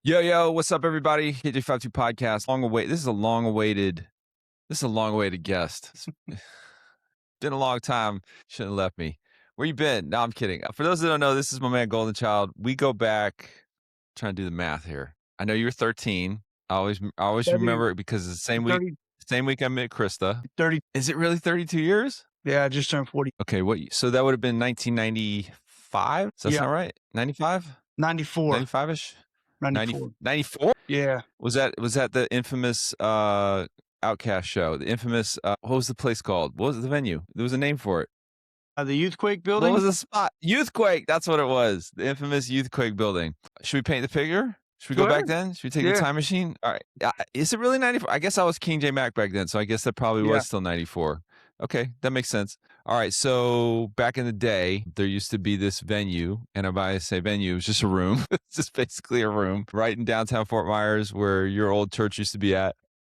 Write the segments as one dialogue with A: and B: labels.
A: Yo, what's up, everybody? KJ52 podcast. This is a long awaited guest. It's been a long time. Shouldn't have left me. Where you been? No, I'm kidding. For those that don't know, this is my man Goldin Child. We go back. Trying to do the math here. I know you were 13. I always
B: 30,
A: remember it because it's the same
B: 30,
A: week I met Krista.
B: 30.
A: Is it really 32 years?
B: Yeah, I just turned 40.
A: Okay, so that would have been 1995? Does that sound right? 95?
B: 94.
A: 95ish?
B: 94.
A: 94?
B: Yeah.
A: Was that the infamous Outcast show? The infamous what was the place called? What was the venue? There was a name for it.
B: The Youthquake building?
A: What was the spot? Youthquake. That's what it was. The infamous Youthquake building. Should we paint the figure? Should we go back then? Should we take the time machine? All right. Is it really 94? I guess I was King J Mac back then, so I guess that probably was still 94. Okay, that makes sense. All right, so back in the day, there used to be this venue, and if I say venue, it was just a room. It's just basically a room right in downtown Fort Myers where your old church used to be at,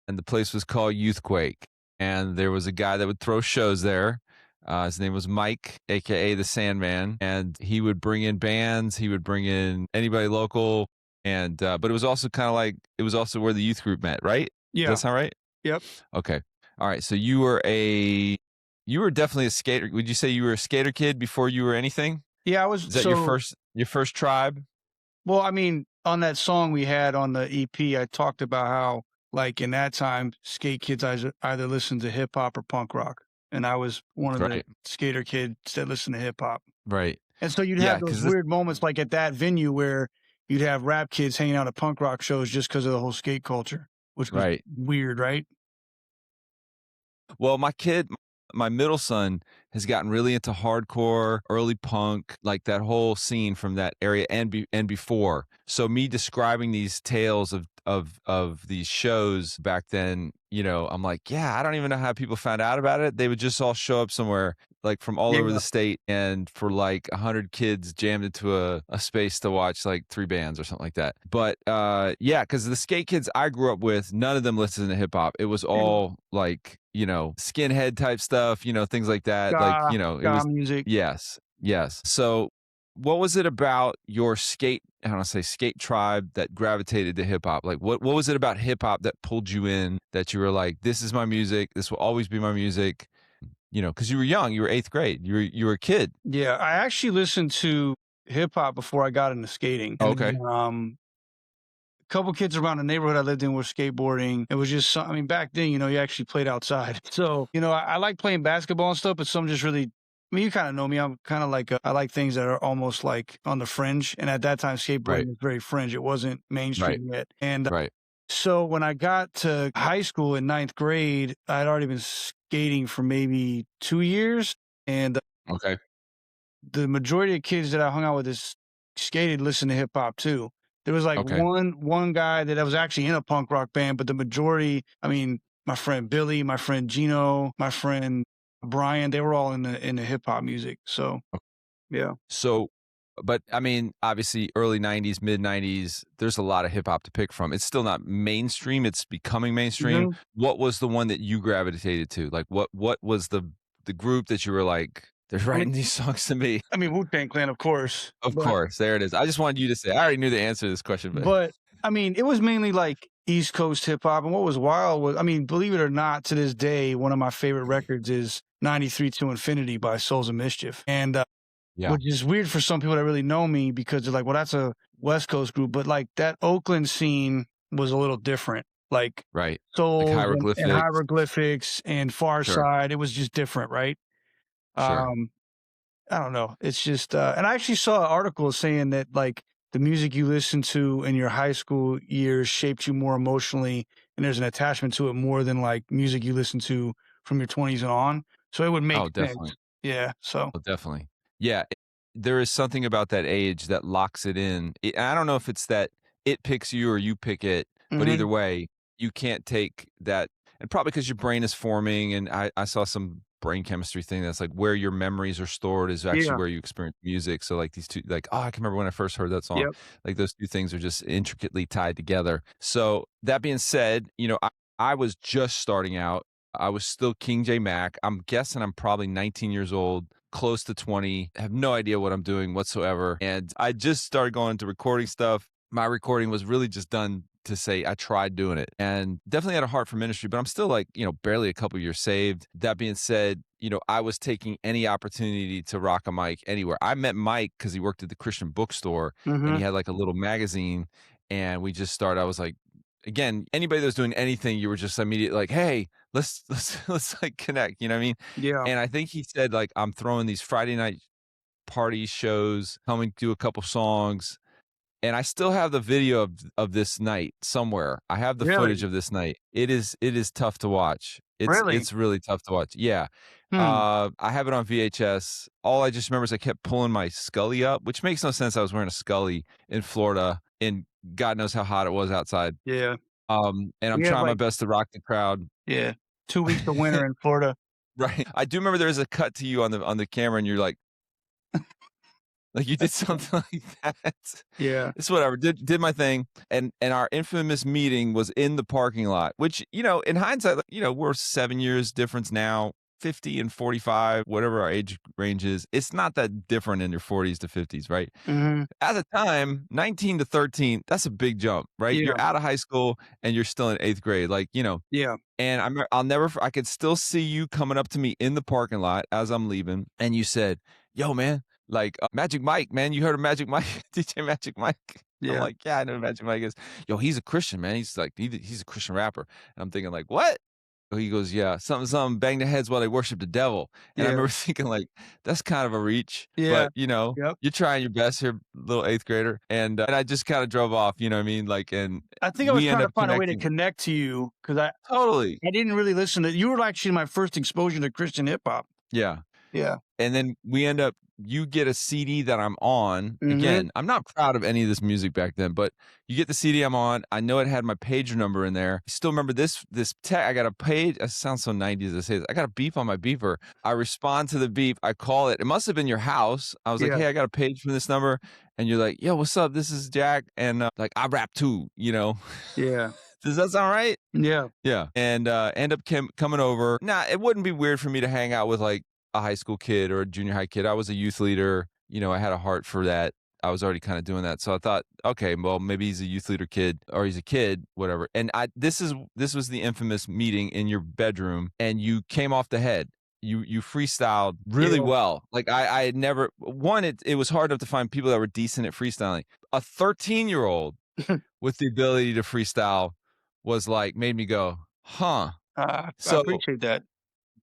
A: and the place was called Youthquake. And there was a guy that would throw shows there. His name was Mike, a.k.a. the Sandman, and he would bring in bands. He would bring in anybody local, and but it was also kind of like, it was also where the youth group met, right?
B: Yeah.
A: Does that sound right?
B: Yep.
A: Okay. All right. So you were definitely a skater. Would you say you were a skater kid before you were anything?
B: Yeah, I was.
A: Is that your first tribe?
B: Well, I mean, on that song we had on the EP, I talked about how, like, in that time, skate kids either listened to hip hop or punk rock. And I was one of the skater kids that listened to hip hop.
A: Right.
B: And so you'd have those weird moments like at that venue where you'd have rap kids hanging out at punk rock shows just because of the whole skate culture, which was weird, right?
A: Well, my middle son has gotten really into hardcore, early punk, like that whole scene from that area and before. So me describing these tales of these shows back then, I'm like, yeah, I don't even know how people found out about it. They would just all show up somewhere, like from all over the state, and for like 100 kids jammed into a space to watch like 3 bands or something like that. But because the skate kids I grew up with, none of them listened to hip hop. It was all like, skinhead type stuff, things like that. It was
B: music.
A: Yes. So what was it about your skate tribe that gravitated to hip hop? Like what was it about hip hop that pulled you in, that you were like, this is my music, this will always be my music? Because you were young, you were 8th grade, you were a kid.
B: Yeah, I actually listened to hip hop before I got into skating.
A: Okay.
B: A couple kids around the neighborhood I lived in were skateboarding. It was just, back then, you actually played outside. So, I like playing basketball and stuff, but some just really, you kind of know me. I'm kind of like, I like things that are almost like on the fringe. And at that time, skateboarding was very fringe. It wasn't mainstream yet. And so when I got to high school in 9th grade, I'd already been skating for maybe 2 years. And the majority of kids that I hung out with that skated listened to hip hop too. There was like one guy that was actually in a punk rock band, but the majority, my friend Billy, my friend Gino, my friend Brian, they were all in the hip hop music. So, yeah.
A: So, but obviously early 90s, mid 90s, there's a lot of hip hop to pick from. It's still not mainstream. It's becoming mainstream. Mm-hmm. What was the one that you gravitated to? Like what was the group that you were like, they're writing these songs to me?
B: Wu-Tang Clan, of course.
A: Of course. There it is. I just wanted you to say, I already knew the answer to this question.
B: But it was mainly like East Coast hip hop. And what was wild was, believe it or not, to this day, one of my favorite records is 93 to Infinity by Souls of Mischief. And which is weird for some people that really know me, because they're like, well, that's a West Coast group. But like that Oakland scene was a little different. Like Souls
A: like Hieroglyphics.
B: And Hieroglyphics and Far Side. It was just different, right?
A: Sure.
B: I don't know. It's just, and I actually saw an article saying that like the music you listened to in your high school years shaped you more emotionally, and there's an attachment to it more than like music you listen to from your 20s and on. So it would make sense.
A: Definitely.
B: Yeah. So
A: definitely. Yeah. There is something about that age that locks it in. I don't know if it's that it picks you or you pick it, but either way, you can't take that. And probably because your brain is forming, and I saw some brain chemistry thing that's like where your memories are stored is actually where you experience music. So like these two, like, I can remember when I first heard that song. Like those two things are just intricately tied together. So that being said, I was just starting out. I was still King J Mac. I'm guessing I'm probably 19 years old, close to 20. I have no idea what I'm doing whatsoever. And I just started going into recording stuff. my recording was really just done to say I tried doing it, and definitely had a heart for ministry, but I'm still like, barely a couple years saved. That being said, I was taking any opportunity to rock a mic anywhere. I met Mike because he worked at the Christian bookstore and he had like a little magazine, and we just started. I was like, again, anybody that was doing anything, you were just immediately like, hey, let's like connect. You know what I mean?
B: Yeah.
A: And I think he said like, I'm throwing these Friday night party shows, coming do a couple songs. And I still have the video of this night somewhere. I have the footage
B: Really?
A: of this night. It is tough to watch.
B: Really?
A: It's really tough to watch. Yeah.
B: Hmm.
A: I have it on VHS. All I just remember is I kept pulling my Scully up, which makes no sense. I was wearing a Scully in Florida, and God knows how hot it was outside.
B: Yeah.
A: And I'm
B: We had
A: trying my
B: like,
A: best to rock the crowd.
B: yeah, 2 weeks of winter in Florida.
A: Right. I do remember there was a cut to you on the camera, and you're like you did something like that.
B: Yeah.
A: It's whatever. Did my thing, and our infamous meeting was in the parking lot. Which in hindsight, we're 7 years difference now, 50 and 45, whatever our age range is. It's not that different in your 40s to 50s, right?
B: Mm-hmm.
A: At the time, 19 to 13, that's a big jump, right?
B: Yeah.
A: You're out of high school and you're still in 8th grade,
B: Yeah.
A: And I'll never. I could still see you coming up to me in the parking lot as I'm leaving, and you said, "Yo, man." Magic Mike, man, you heard of Magic Mike, DJ Magic Mike? I'm
B: Yeah.
A: like, yeah, I know who Magic Mike is. Yo, he's a Christian, man. He's like, he's a Christian rapper. And I'm thinking like, what? He goes, yeah, something, bang their heads while they worship the devil. And I
B: Yeah.
A: remember thinking like, that's kind of a reach,
B: Yeah.
A: but
B: Yep.
A: you're trying your best here, little 8th grader. And I just kind of drove off, you know what I mean? And
B: I think I was
A: we
B: trying
A: end
B: to
A: up
B: find a way to
A: connecting.
B: connect to you because
A: Totally.
B: I didn't really listen to you. Were actually my first exposure to Christian hip hop.
A: Yeah.
B: Yeah.
A: And then you get a CD that I'm on.
B: Mm-hmm.
A: Again, I'm not proud of any of this music back then, but you get the CD I'm on. I know it had my pager number in there. I still remember this tag. I got a page. It sounds so 90s to say this. I got a beep on my beeper. I respond to the beep. I call it. It must have been your house. I was like, hey, I got a page from this number. And you're like, yo, what's up? This is Jack. And I rap too,
B: Yeah.
A: Does that sound right?
B: Yeah.
A: Yeah. And end up coming over. Now, it wouldn't be weird for me to hang out with like a high school kid or a junior high kid. I was a youth leader. I had a heart for that. I was already kind of doing that. So I thought, okay, well, maybe he's a youth leader kid or he's a kid, whatever. And this was the infamous meeting in your bedroom, and you came off the head. You freestyled really well. Like I had never, it was hard enough to find people that were decent at freestyling. A 13-year-old with the ability to freestyle was like, made me go, huh.
B: I
A: So
B: appreciate that.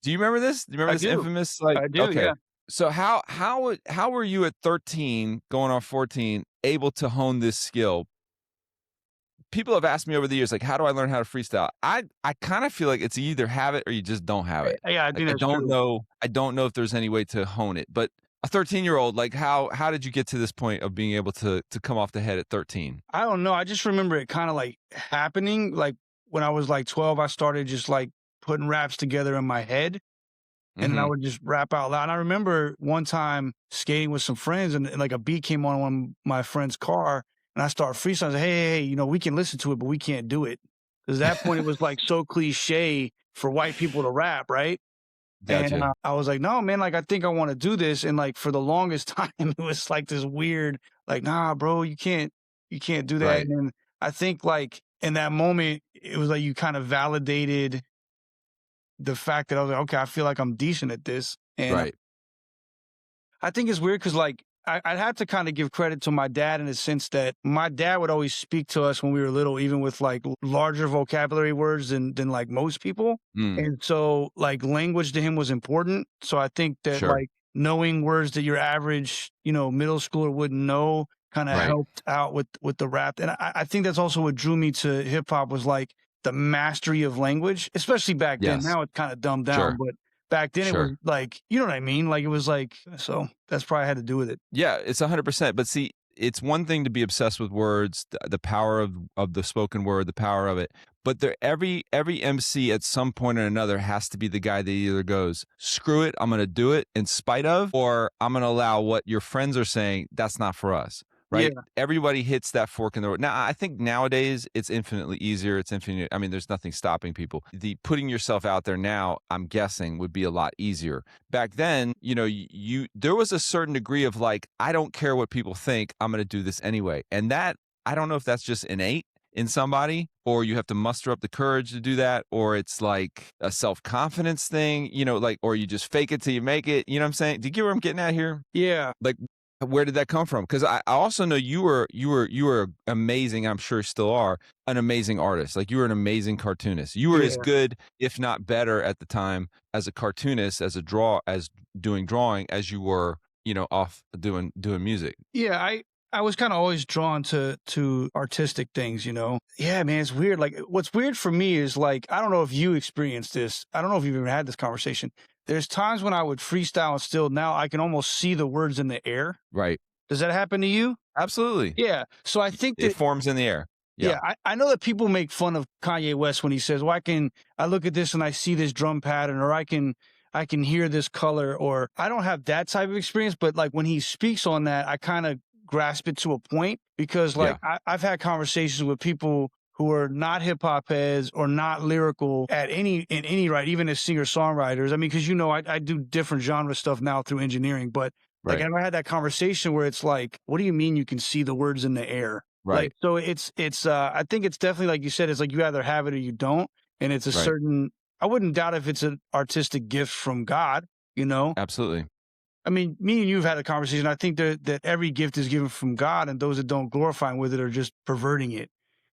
A: do you remember this? Do you remember
B: I
A: this
B: do.
A: infamous
B: I do,
A: okay.
B: yeah.
A: So how were you at 13 going on 14 able to hone this skill? People have asked me over the years, like, how do I learn how to freestyle? I kind of feel like it's either have it or you just don't have it.
B: Yeah, I think that's
A: don't
B: true.
A: know. I don't know if there's any way to hone it. But a 13-year-old, like how did you get to this point of being able to come off the head at 13?
B: I don't know. I just remember it kind of like happening. Like when I was like 12, I started just like putting raps together in my head. And then I would just rap out loud. And I remember one time skating with some friends, and like a beat came on one of my friend's car, and I started freestyling. I was like, hey, we can listen to it, but we can't do it. Because at that point, it was like so cliche for white people to rap, right?
A: Gotcha.
B: And I was like, no, man, like I think I want to do this. And like for the longest time, it was like this weird, like, nah, bro, you can't do that.
A: Right.
B: And then I think like in that moment, it was like you kind of validated the fact that I was like, okay, I feel like I'm decent at this. And
A: Right.
B: I think it's weird because like I'd have to kind of give credit to my dad in the sense that my dad would always speak to us when we were little, even with like larger vocabulary words than like most people. And so like language to him was important. So I think that like knowing words that your average, middle schooler wouldn't know kind of helped out with the rap. And I think that's also what drew me to hip hop was like the mastery of language, especially back then. Now it's kind of dumbed down, but back then it was like, you know what I mean? Like it was like, so that's probably had to do with it.
A: Yeah, it's 100%. But see, it's one thing to be obsessed with words, the power of the spoken word, the power of it. But every MC at some point or another has to be the guy that either goes, screw it, I'm going to do it in spite of, or I'm going to allow what your friends are saying, that's not for us. Right? Yeah. Everybody hits that fork in the road. Now, I think nowadays it's infinitely easier. I mean, there's nothing stopping people. The putting yourself out there now, I'm guessing, would be a lot easier. Back then, there was a certain degree of like, I don't care what people think. I'm going to do this anyway. And that I don't know if that's just innate in somebody, or you have to muster up the courage to do that, or it's like a self-confidence thing, like, or you just fake it till you make it. You know what I'm saying? Do you get where I'm getting at here?
B: Yeah.
A: Like, where did that come from? Because I also know you were amazing. I'm sure still are an amazing artist. Like, you were an amazing cartoonist. You were as good, if not better, at the time as a cartoonist, as doing drawing, as you were, off doing music.
B: Yeah, I was kind of always drawn to artistic things, Yeah, man, it's weird. Like, what's weird for me is, like, I don't know if you experienced this. I don't know if you've even had this conversation. There's times when I would freestyle and still now I can almost see the words in the air.
A: Right.
B: Does that happen to you?
A: Absolutely.
B: Yeah. So I think that
A: it forms in the air.
B: Yeah, I know that people make fun of Kanye West when he says, "Well, I look at this and I see this drum pattern, or I can hear this color," or I don't have that type of experience, but like when he speaks on that, I kind of grasp it to a point because like I've had conversations with people who are not hip hop heads or not lyrical in any right, even as singer songwriters. I mean, because I do different genre stuff now through engineering, but like I never had that conversation where it's like, what do you mean you can see the words in the air?
A: Right.
B: Like, so it's I think it's definitely, like you said, it's like you either have it or you don't. And it's a certain, I wouldn't doubt if it's an artistic gift from God,
A: Absolutely.
B: I mean, me and you've had a conversation. I think that every gift is given from God, and those that don't glorify him with it are just perverting it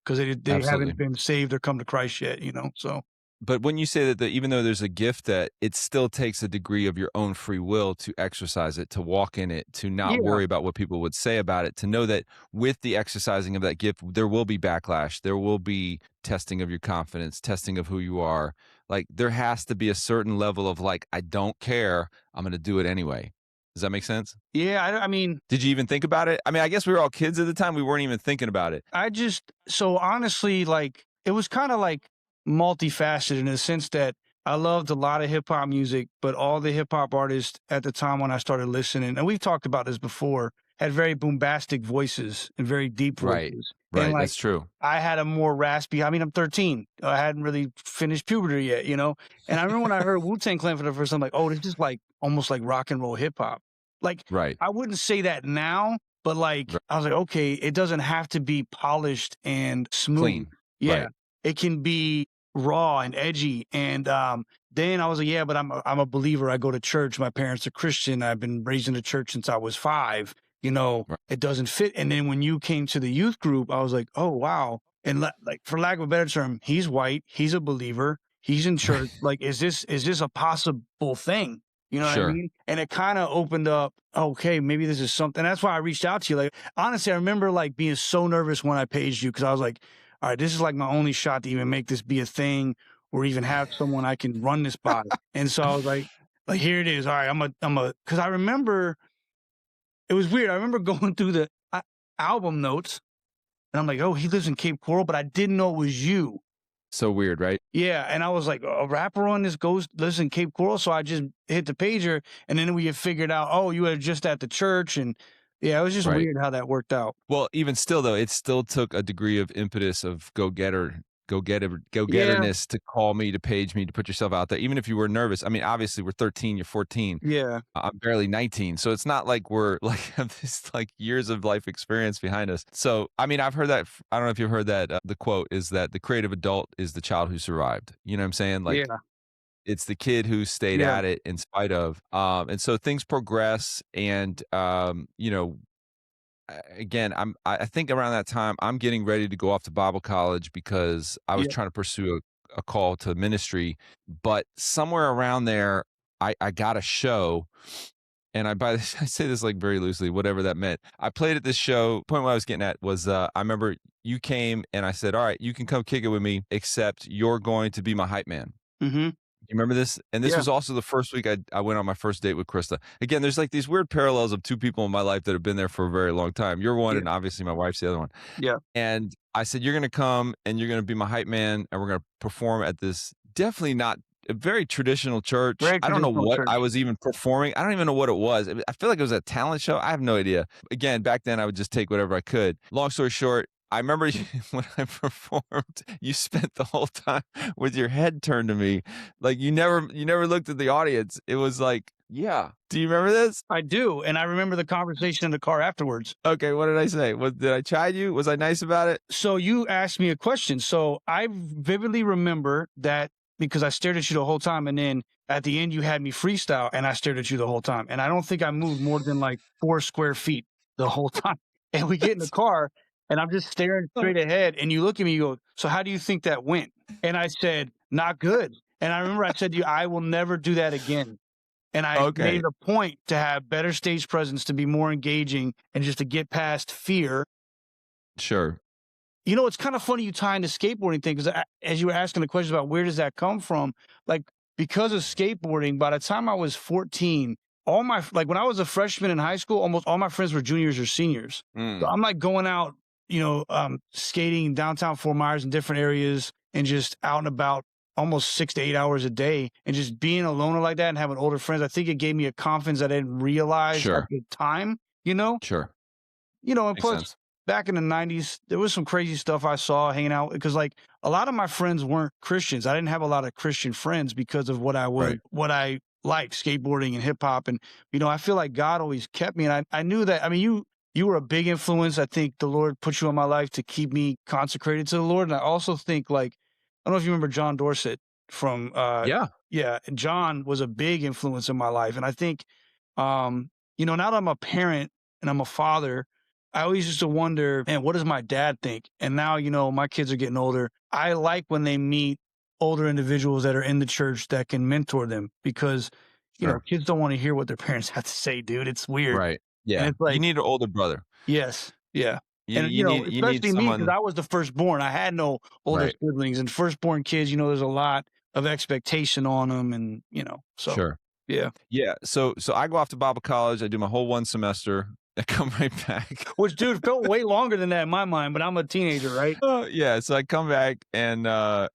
B: because they haven't been saved or come to Christ yet, so.
A: But when you say that even though there's a gift, that it still takes a degree of your own free will to exercise it, to walk in it, to not worry about what people would say about it, to know that with the exercising of that gift, there will be backlash. There will be testing of your confidence, testing of who you are. Like, there has to be a certain level of like, I don't care, I'm going to do it anyway. Does that make sense?
B: Yeah, I mean...
A: Did you even think about it? I mean, I guess we were all kids at the time. We weren't even thinking about it.
B: So honestly, like, it was kind of like multifaceted in the sense that I loved a lot of hip hop music, but all the hip hop artists at the time when I started listening, and we've talked about this before, had very bombastic voices and very deep voices.
A: Right,
B: and like,
A: that's true.
B: I had a more raspy, I mean, I'm 13. I hadn't really finished puberty yet, And I remember when I heard Wu-Tang Clan for the first time, I'm like, oh, this is like almost like rock and roll hip hop. Like, I wouldn't say that now, but like, I was like, okay, it doesn't have to be polished and smooth.
A: Clean.
B: Yeah. It can be raw and edgy. And then I was like, yeah, but I'm a believer. I go to church. My parents are Christian. I've been raised in the church since I was 5. It doesn't fit. And then when you came to the youth group, I was like, oh, wow. And like, for lack of a better term, he's white. He's a believer. He's in church. Like, is this a possible thing? You know what I mean? And it kind of opened up, okay, maybe this is something. That's why I reached out to you. Like, honestly, I remember like being so nervous when I paged you because I was like, all right, this is like my only shot to even make this be a thing or even have someone I can run this by. And so I was like, here it is. All right, because I remember, it was weird. I remember going through the album notes and I'm like, oh, he lives in Cape Coral, but I didn't know it was you.
A: So weird, right?
B: Yeah, and I was like, a rapper on this lives in Cape Coral, so I just hit the pager, and then we had figured out, oh, you were just at the church, and yeah, it was just weird how that worked out.
A: Well, even still, though, it still took a degree of impetus of go-getterness to call me, to page me, to put yourself out there, even if you were nervous. I mean, obviously, we're 13, you're 14.
B: Yeah.
A: I'm barely 19, so it's not like we're like have this like years of life experience behind us. So, I mean, I've heard that. I don't know if you've heard that. The quote is that the creative adult is the child who survived. You know what I'm saying? Like, it's the kid who stayed at it in spite of. And so things progress, and again, I think around that time I'm getting ready to go off to Bible college because I was trying to pursue a call to ministry, but somewhere around there I got a show, and I say this like very loosely, whatever that meant. I played at this show. Point what I was getting at was I remember you came and I said, all right, you can come kick it with me, except you're going to be my hype man.
B: Mm-hmm.
A: You remember this? And this was also the first week I went on my first date with Krista. Again, there's like these weird parallels of two people in my life that have been there for a very long time. You're one, and obviously my wife's the other one.
B: Yeah.
A: And I said, you're going to come and you're going to be my hype man, and we're going to perform at this definitely not a very traditional church. I don't know what I was even performing. I don't even know what it was. I feel like it was a talent show. I have no idea. Again, back then I would just take whatever I could. Long story short, I remember when I performed, you spent the whole time with your head turned to me. Like you never looked at the audience. It was like Yeah. Do you remember this?
B: I do, and I remember the conversation in the car afterwards.
A: Okay, what did I say? Did I chide you? Was I nice about it?
B: So you asked me a question. So I vividly remember that because I stared at you the whole time, and then at the end you had me freestyle, and I stared at you the whole time, and I don't think I moved more than like 4 square feet the whole time. And we get in the car, and I'm just staring straight ahead, and you look at me, you go, "So how do you think that went?" And I said, "Not good." And I remember I said to you, "I will never do that again." And I made it a point to have better stage presence, to be more engaging, and just to get past fear.
A: Sure.
B: You know, it's kind of funny you tie in the skateboarding thing, because as you were asking the question about where does that come from, like, because of skateboarding, by the time I was 14, all my, like, when I was a freshman in high school, almost all my friends were juniors or seniors. So I'm like going out, you know, skating downtown Fort Myers in different areas, and just out and about almost 6 to 8 hours a day, and just being a loner like that and having older friends. I think it gave me a confidence that I didn't realize at the time, you know?
A: Sure.
B: You know, and
A: Makes
B: plus,
A: sense.
B: back in the 90s, there was some crazy stuff I saw hanging out, because like a lot of my friends weren't Christians. I didn't have a lot of Christian friends because of what I like, skateboarding and hip hop. And, you know, I feel like God always kept me. And I knew that, I mean, you were a big influence. I think the Lord put you in my life to keep me consecrated to the Lord. And I also think, like, I don't know if you remember John Dorset from, yeah. And John was a big influence in my life. And I think, you know, now that I'm a parent and I'm a father, I always used to wonder, man, what does my dad think? And now, you know, my kids are getting older. I like when they meet older individuals that are in the church that can mentor them, because, you know, kids don't want to hear what their parents have to say, dude. It's weird.
A: Right. Yeah.
B: And it's like,
A: you need an older brother.
B: yes. Yeah. And,
A: You
B: you know,
A: need
B: especially me, because
A: someone.
B: I was the firstborn. I had no older siblings, and firstborn kids, you know, there's a lot of expectation on them, and, you know, so.
A: Sure.
B: Yeah.
A: Yeah. So I go off to Bible college. I do my whole 1 semester. I come right back.
B: Which, dude, felt way longer than that in my mind, but I'm a teenager, right?
A: Yeah. So I come back, and I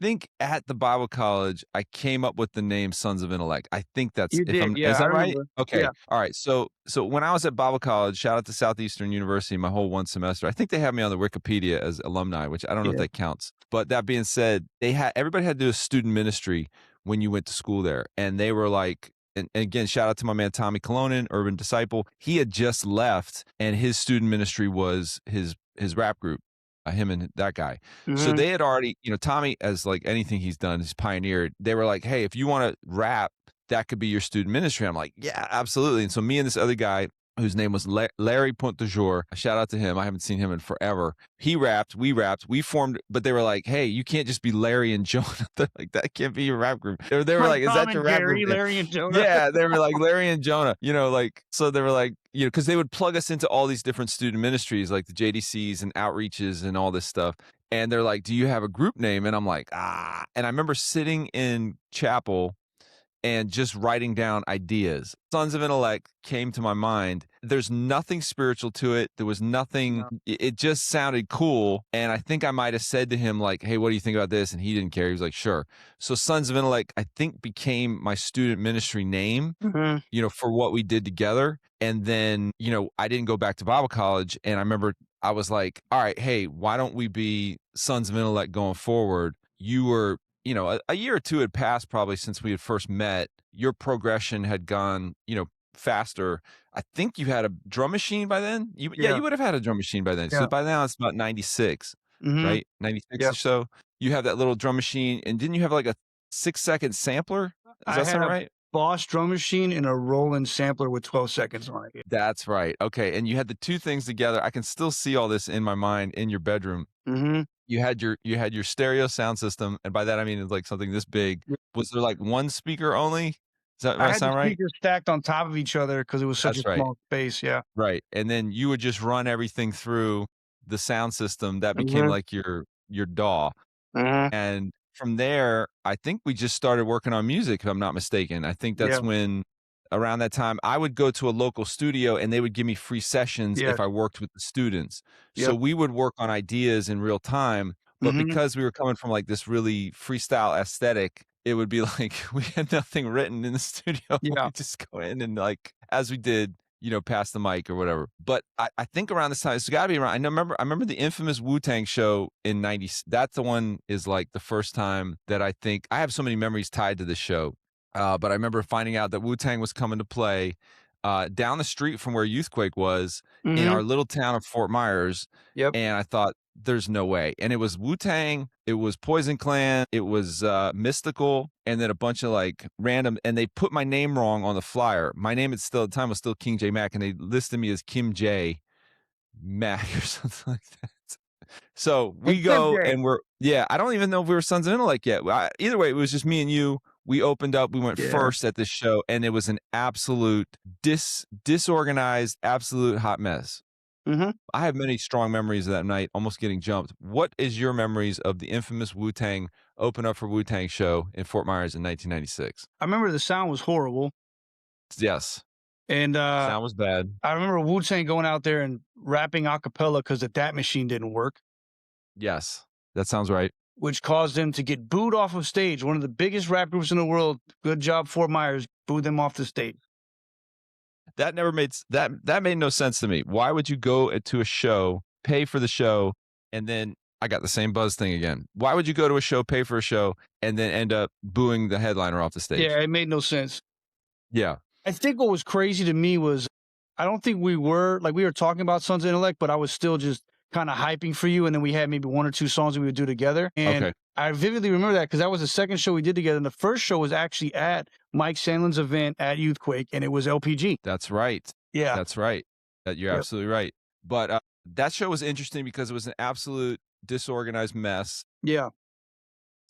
A: think at the Bible college, I came up with the name Sons of Intellect. I think that's,
B: You did. Yeah,
A: is that
B: I
A: right?
B: remember.
A: Okay.
B: Yeah.
A: All right. So when I was at Bible college, shout out to Southeastern University, my whole 1 semester, I think they have me on the Wikipedia as alumni, which I don't know if that counts. But that being said, everybody had to do a student ministry when you went to school there. And they were like, and again, shout out to my man Tommy Colonin, Urban Disciple. He had just left, and his student ministry was his rap group, him and that guy. So they had already, you know, Tommy, as like anything he's done, he's pioneered. They were like, hey, if you want to rap, that could be your student ministry. I'm like, yeah, absolutely. And so me and this other guy, whose name was Larry Pointe-de-Jour. Shout out to him. I haven't seen him in forever. He rapped, we formed, but they were like, hey, you can't just be Larry and Jonah. They're like, that can't be your rap group. They were like, is that your rap group?
B: Larry and Jonah.
A: Yeah, they were like Larry and Jonah, you know, like, so they were like, you know, because they would plug us into all these different student ministries, like the JDCs and outreaches and all this stuff. And they're like, do you have a group name? And I'm like, ah. And I remember sitting in chapel and just writing down ideas. Sons of Intellect came to my mind. There's nothing spiritual to it. There was nothing, it just sounded cool. And I think I might have said to him, like, hey, what do you think about this? And he didn't care. He was like, sure. So Sons of Intellect, I think, became my student ministry name, you know, for what we did together. And then, you know, I didn't go back to Bible college. And I remember I was like, all right, hey, why don't we be Sons of Intellect going forward? You were, you know, a year or two had passed probably since we had first met. Your progression had gone, you know, faster. I think you had a drum machine by then. You would have had a drum machine by then. So by now it's about 96, right? 96 or so. You have that little drum machine, and didn't you have like a 6-second sampler? Does that sound right?
B: Boss drum machine and a Roland sampler with 12 seconds on it.
A: That's right. Okay. And you had the two things together. I can still see all this in my mind in your bedroom. You had your stereo sound system, and by that I mean it's like something this big. Was there like one speaker only? Does that sound right?
B: Speakers stacked on top of each other because it was such a small space. Yeah.
A: Right. And then you would just run everything through the sound system that became like your DAW. And from there, I think we just started working on music, if I'm not mistaken. I think that's when, around that time, I would go to a local studio and they would give me free sessions if I worked with the students. So we would work on ideas in real time. But because we were coming from like this really freestyle aesthetic, it would be like we had nothing written in the studio. We just go in and, like, as we did, you know, pass the mic or whatever. But I think around this time, it's got to be around. I remember the infamous Wu-Tang show in '90. That's the one, is like the first time that I think I have so many memories tied to this show. But I remember finding out that Wu-Tang was coming to play down the street from where Youthquake was in
B: Mhm.
A: our little town of Fort Myers.
B: Yep.
A: And I thought, there's no way. And it was Wu-Tang, it was Poison Clan, it was Mystical, and then a bunch of like random, and they put my name wrong on the flyer. My name at the time was still King J Mac, and they listed me as Kim J Mac or something like that. So we
B: It's
A: go
B: MJ.
A: and I don't even know if we were Sons of Intellect yet. Either way, it was just me and you. We opened up, we went
B: Yeah.
A: first at this show, and it was an absolute disorganized, absolute hot mess.
B: Mhm.
A: I have many strong memories of that night, almost getting jumped. What is your memories of the infamous Wu-Tang open up for Wu-Tang show in Fort Myers in 1996?
B: I remember the sound was horrible,
A: Yes,
B: and,
A: sound was bad.
B: I remember Wu-Tang going out there and rapping a cappella 'cause the DAT machine didn't work,
A: Yes, that sounds right.
B: which caused them to get booed off of stage. One of the biggest rap groups in the world, good job, Fort Myers, booed them off the stage.
A: That never made that made no sense to me. Why would you go to a show, pay for the show, and then I got the same buzz thing again. Why would you go to a show, pay for a show, and then end up booing the headliner off the stage?
B: Yeah, it made no sense.
A: Yeah.
B: I think what was crazy to me was I don't think we were talking about Sons of Intellect, but I was still just kind of hyping for you. And then we had maybe one or two songs that we would do together. And
A: Okay.
B: I vividly remember that because that was the second show we did together. And the first show was actually at Mike Sandlin's event at Youthquake, and it was LPG.
A: That's right.
B: Yeah.
A: That's right. You're
B: Yep.
A: absolutely right. But that show was interesting because it was an absolute disorganized mess.
B: Yeah.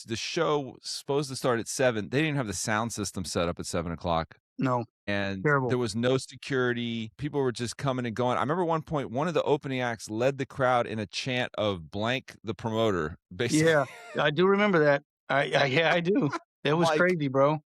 A: The show was supposed to start at 7. They didn't have the sound system set up at 7:00.
B: No.
A: And
B: Terrible.
A: there was no security. People were just coming and going. I remember one point, one of the opening acts led the crowd in a chant of blank the promoter, basically.
B: Yeah. I do remember that. Yeah, I do. It was
A: Like,
B: crazy, bro.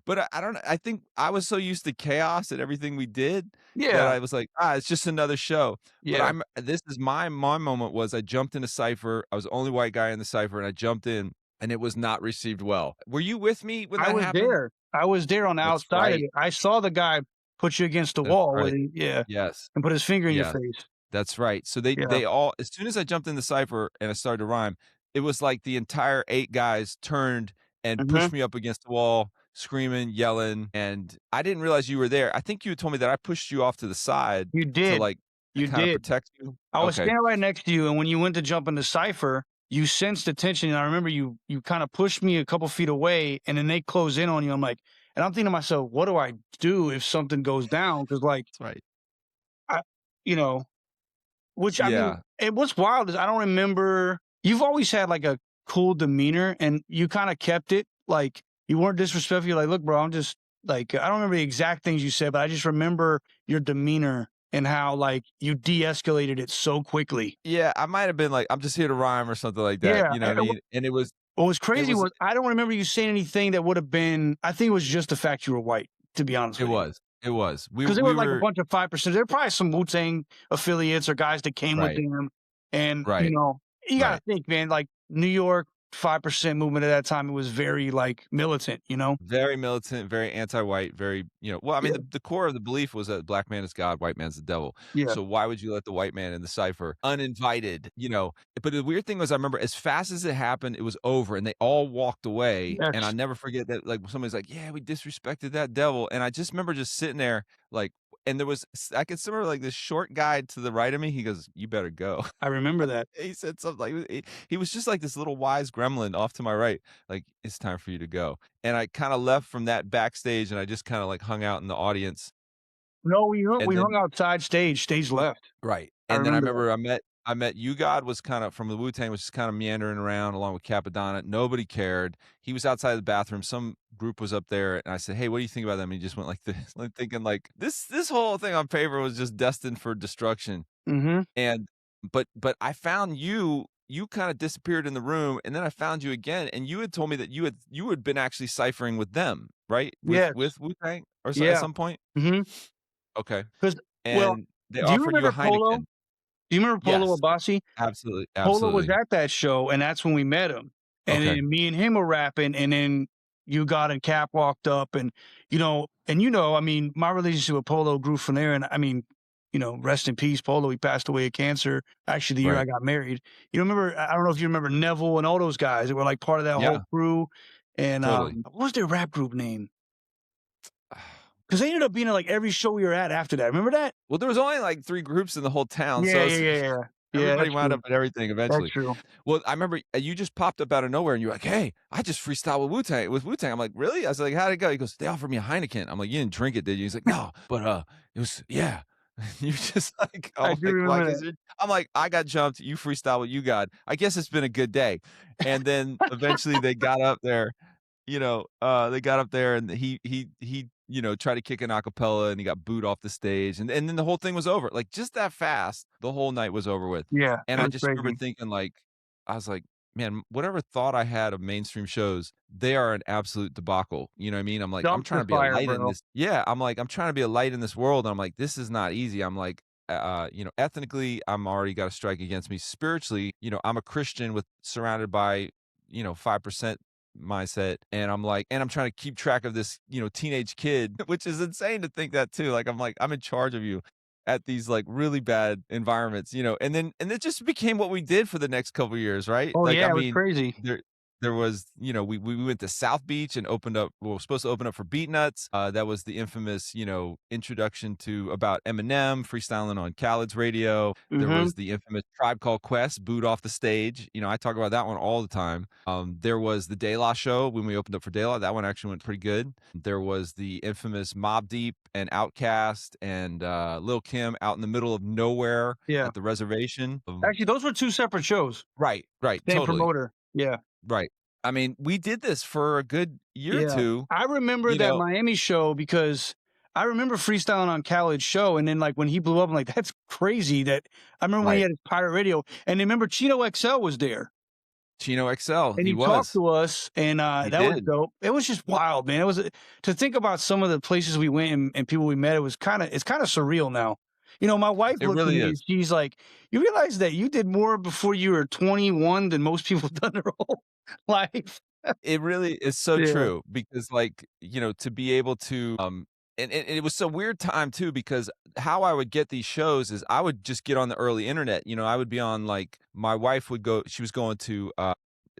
A: but I don't. I think I was so used to chaos and everything we did that
B: Yeah.
A: I was like, it's just another show.
B: Yeah.
A: But this is my moment was I jumped in a cipher. I was the only white guy in the cipher, and I jumped in, and it was not received well. Were you with me when
B: I
A: that
B: was
A: happened?
B: there. I was there on the
A: That's
B: outside of
A: right.
B: it. I saw the guy put you against the
A: That's
B: wall
A: right.
B: with it, yeah,
A: Yes.
B: and put his finger in your
A: Yes.
B: face.
A: That's right. So
B: Yeah.
A: they all, as soon as I jumped in the cipher and I started to rhyme, it was like the entire 8 guys turned and pushed
B: Mhm.
A: me up against the wall, screaming, yelling, and I didn't realize you were there. I think you told me that I pushed you off to the side
B: You
A: to,
B: did.
A: like,
B: You
A: kinda
B: did.
A: protect you.
B: I was
A: Okay.
B: standing right next to you, and when you went to jump in the cipher, you sensed the tension, and I remember you kinda pushed me a couple feet away, and then they closed in on you. I'm like and I'm thinking to myself, "What do I do if something goes down?" Because, like,
A: That's right.
B: I you know, which I mean,
A: Yeah.
B: and what's wild is I don't remember you've always had, like, a cool demeanor, and you kinda kept it, like, you weren't disrespectful, you're like, "Look, bro, I'm just" like, I don't remember the exact things you said, but I just remember your demeanor and how, like, you de-escalated it so quickly.
A: Yeah, I might have been like, "I'm just here to rhyme," or something like that,
B: Yeah,
A: you know what I mean? And
B: what was
A: it
B: crazy
A: was
B: was I don't remember you saying anything that would have been I think it was just the fact you were white, to be honest
A: it
B: with you.
A: was. It was.
B: Because there
A: We
B: were, like, a
A: were
B: bunch of 5%. There were probably some Wu-Tang affiliates or guys that came with
A: right,
B: them, and,
A: right,
B: you gotta
A: right.
B: think, man, like, New York 5% movement at that time, it was very, like, militant, you know?
A: Very militant, very anti-white, very, well, I mean,
B: Yeah,
A: the core of the belief was that black man is God, white man's the devil.
B: yeah,
A: So why would you let the white man in the cipher uninvited, But the weird thing was I remember as fast as it happened, it was over and they all walked away. And I
B: yes,
A: never forget that like somebody's like, "Yeah, we disrespected that devil." And I just remember just sitting there like and I can remember like this short guy to the right of me. He goes, "You better go."
B: I remember that.
A: He said something like he was just like this little wise gremlin off to my right, like, "It's time for you to go." And I kinda left from that backstage, and I just kinda, like, hung out in the audience,
B: No,
A: and
B: we hung
A: then
B: outside stage left.
A: right,
B: I
A: and then I
B: remember that.
A: remember I met You God was kinda from the Wu-Tang, was just kinda meandering around along with Capadonna, nobody cared. He was outside the bathroom, some group was up there, and I said, "Hey, what do you think about them?" And he just went like this, like, thinking like, this whole thing on paper was just destined for destruction.
B: Mhm.
A: And but I found you kinda disappeared in the room, and then I found you again, and you had told me that you had been actually ciphering with them, right?
B: Yes.
A: With Wu-Tang or at
B: Yeah.
A: some point?
B: Mhm.
A: Okay.
B: 'Cause well,
A: And they
B: do you
A: offered you a
B: remember Polo?
A: Heineken.
B: Do you remember Polo
A: Yes.
B: Abassi?
A: Absolutely,
B: Polo was
A: absolutely.
B: at that show, and that's when we met him. And
A: Okay.
B: then me and him were rapping, and then you got and Cap walked up, and I mean, my relationship with Polo grew from there. And I mean, rest in peace, Polo. He passed away of cancer. Actually, the year I
A: Right.
B: got married. You remember? I don't know if you remember Neville and all those guys that were like part of that whole
A: Yeah.
B: crew. And
A: Totally.
B: what was their rap group name? Because they ended up being at like every show we were at after that. Remember that?
A: Well, there was only like 3 groups in the whole town,
B: Yeah,
A: so
B: yeah,
A: it's
B: yeah, yeah. Yeah,
A: everybody
B: that's
A: wound
B: true.
A: up at everything
B: That's
A: eventually.
B: true.
A: Well, I remember you just popped up out of nowhere and you're like, "Hey, I just freestyle with Wu-Tang." I'm like, "Really?" I was like, "How'd it go?" He goes, "They offered me a Heineken." I'm like, "You didn't drink it, did you?" He's like, "No, but it was yeah." You're just like,
B: I
A: I'm
B: do
A: like, "Why?"
B: remember
A: 'Cause
B: that.
A: I'm like, "I got jumped. You freestyle what you got. I guess it's been a good day." And then eventually they got up there. They got up there and he tried to kick an acapella and he got booed off the stage and then the whole thing was over. Like just that fast, the whole night was over with.
B: Yeah,
A: And
B: it
A: I
B: was
A: just remember
B: crazy.
A: thinking I was like, man, whatever thought I had of mainstream shows, they are an absolute debacle. You know what I mean? I'm like, I'm trying
B: Dumpster
A: to be a
B: fire,
A: light in
B: bro.
A: this. Yeah, I'm like, I'm trying to be a light in this world. And I'm like, this is not easy. I'm like, ethnically, I'm already got a strike against me. Spiritually, I'm a Christian with surrounded by 5% mindset, and I'm like, and I'm trying to keep track of this teenage kid, which is insane to think that too. Like I'm in charge of you at these like really bad environments, and it just became what we did for the next couple years, right?
B: Oh,
A: Like
B: yeah,
A: I
B: it was
A: mean,
B: crazy.
A: there was, we went to South Beach and opened up. We were supposed to open up for Beat Nuts. That was the infamous, introduction to about Eminem freestyling on Khaled's radio. There
B: Mhm.
A: was the infamous Tribe Called Quest booed off the stage. I talk about that one all the time. There was the De La show when we opened up for De La. That one actually went pretty good. There was the infamous Mobb Deep and Outkast and Lil Kim out in the middle of nowhere
B: Yeah.
A: at the reservation.
B: Actually, those were 2 separate shows.
A: Right,
B: Same
A: totally.
B: promoter. Yeah.
A: Right. I mean, we did this for a good year or
B: Yeah.
A: 2,
B: I remember
A: you
B: that
A: know
B: Miami show because I remember freestyling on Khaled's show, and then, like, when he blew up, I'm like, "That's crazy." That I remember when he
A: Right.
B: had his pirate radio, and remember Chino XL was there,
A: Chino XL,
B: and
A: he
B: he talked
A: was.
B: to us, and,
A: He
B: that was
A: did.
B: dope. It was just wild, man. It was to think about some of the places we went and people we met, it's kinda surreal now. My wife
A: It
B: looked at
A: really
B: me and
A: is.
B: she's like, "You realize that you did more before you were 21 than most people have done their whole life?"
A: It really is so
B: Yeah.
A: true because, like, to be able to, and it was a weird time too because how I would get these shows is I would just get on the early internet. I would be on like my wife would go. She was going to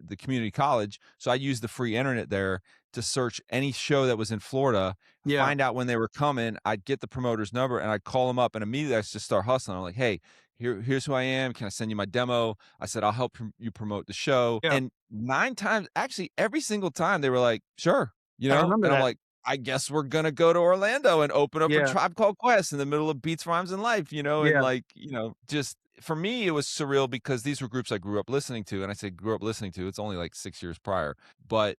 A: the community college, so I used the free internet there to search any show that was in Florida,
B: Yeah.
A: find out when they were coming. I'd get the promoter's number and I'd call them up, and immediately I just start hustling. I'm like, hey. Here's who I am. Can I send you my demo? I said, I'll help you promote the show.
B: Yeah.
A: And 9 times, actually every single time they were like, sure,
B: I remember
A: and I'm
B: that.
A: like, I guess we're gonna go to Orlando and open up for
B: Yeah.
A: Tribe Called Quest in the middle of Beats, Rhymes, and Life, and
B: Yeah.
A: like, just for me, it was surreal because these were groups I grew up listening to. And I say grew up listening to, it's only like 6 years prior. But,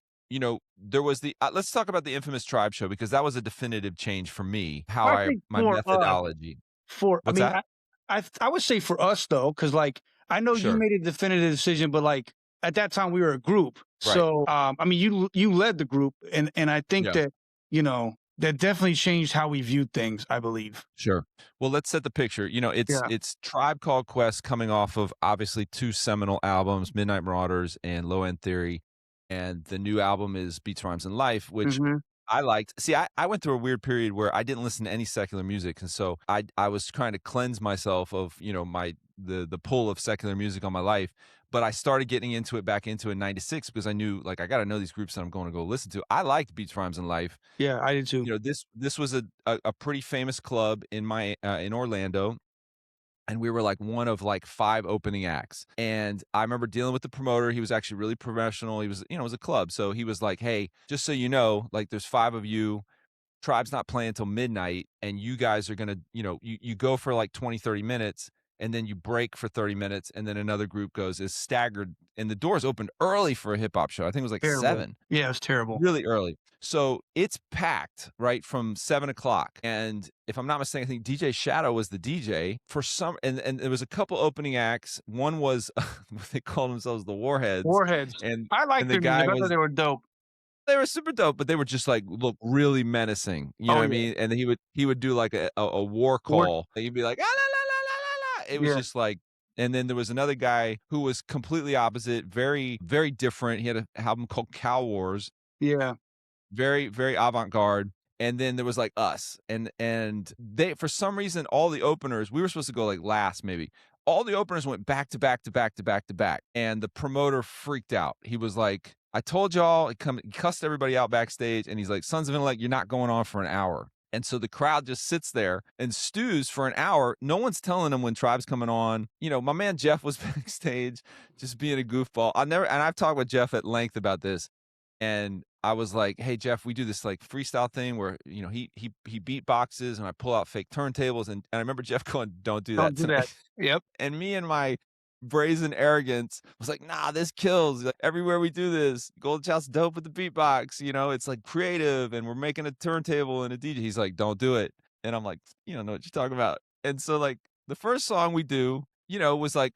A: there was let's talk about the infamous Tribe show because that was a definitive change for me,
B: I think
A: my
B: for us,
A: methodology.
B: I
A: What's
B: mean,
A: that?
B: I would say for us though, because like I know you
A: Sure.
B: made a definitive decision, but like at that time we were a group.
A: Right.
B: So I mean you led the group and I think
A: Yeah.
B: that, that definitely changed how we viewed things, I believe.
A: Sure. Well, let's set the picture. It's
B: Yeah.
A: it's Tribe Called Quest coming off of obviously 2 seminal albums, Midnight Marauders and Low End Theory, and the new album is Beats, Rhymes, and Life, which
B: Hmm.
A: I liked. See, I went through a weird period where I didn't listen to any secular music, and so I was trying to cleanse myself of my the pull of secular music on my life. But I started getting back into it in '96 because I knew like I got to know these groups that I'm going to go listen to. I liked Beats, Rhymes, and Life.
B: Yeah, I did too.
A: This was a pretty famous club in Orlando, and we were like one of like 5 opening acts. And I remember dealing with the promoter. He was actually really professional. He was, it was a club. So he was like, "Hey, just so you know, like there's 5 of you. Tribe's not playing until midnight, and you guys are gonna, you go for like 20, 30 minutes, and then you break for 30 minutes, and then another group goes is staggered, and the doors opened early for a hip hop show. I think it was like
B: Terrible.
A: 7,
B: Yeah, it's terrible.
A: really early. So it's packed right from 7 o'clock. And if I'm not mistaken, I think DJ Shadow was the DJ for some, and there was a couple opening acts. One was they called themselves the Warheads,
B: Warheads.
A: and
B: I liked
A: the
B: their music.
A: guy
B: I thought
A: was
B: they were dope.
A: they were super dope, but they were just like look really menacing. You know
B: Oh
A: what I
B: yeah.
A: mean? And then he would do like a war
B: War
A: call. And he'd be like, ah, la, la, la, la, la, la. It was
B: yeah.
A: just like, and then there was another guy who was completely opposite, very, very different. He had an album called Cow Wars,
B: Yeah.
A: very, very avant-garde. And then there was like us. And they for some reason, all the openers, we were supposed to go like last, maybe. All the openers went back to back to back to back to back. And the promoter freaked out. He was like, I told y'all, he cussed everybody out backstage, and he's like, Sons of Intellect, you're not going on for an hour. And so the crowd just sits there and stews for an hour. No one's telling them when Tribe's coming on. You know, my man Jeff was backstage just being a goofball. And I've talked with Jeff at length about this. And I was like, hey, Jeff, we do this like freestyle thing where, you know, he beatboxes and I pull out fake turntables. And I remember Jeff going, don't do that.
B: Don't do that. Yep.
A: And me and my brazen arrogance was like, nah, this kills. Like, everywhere we do this, Goldinchild's dope with the beatbox. You know, it's like creative and we're making a turntable and a DJ. He's like, don't do it. And I'm like, you don't know what you're talking about. And so like the first song we do, you know, was like,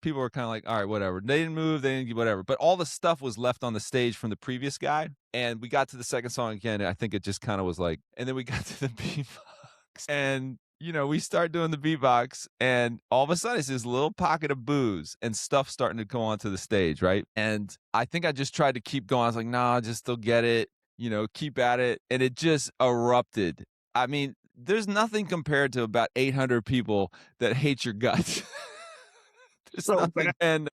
A: people were kind of like, all right, whatever. They didn't move, they didn't whatever. But all the stuff was left on the stage from the previous guy. And we got to the second song again. And I think it just kind of was like, and then we got to the beatbox. And, you know, we start doing the beatbox. And all of a sudden, it's this little pocket of booze and stuff starting to go onto the stage, right? And I think I just tried to keep going. I was like, nah, just still get it. You know, keep at it. And it just erupted. I mean, there's nothing compared to about 800 people that hate your guts. There's nothing. And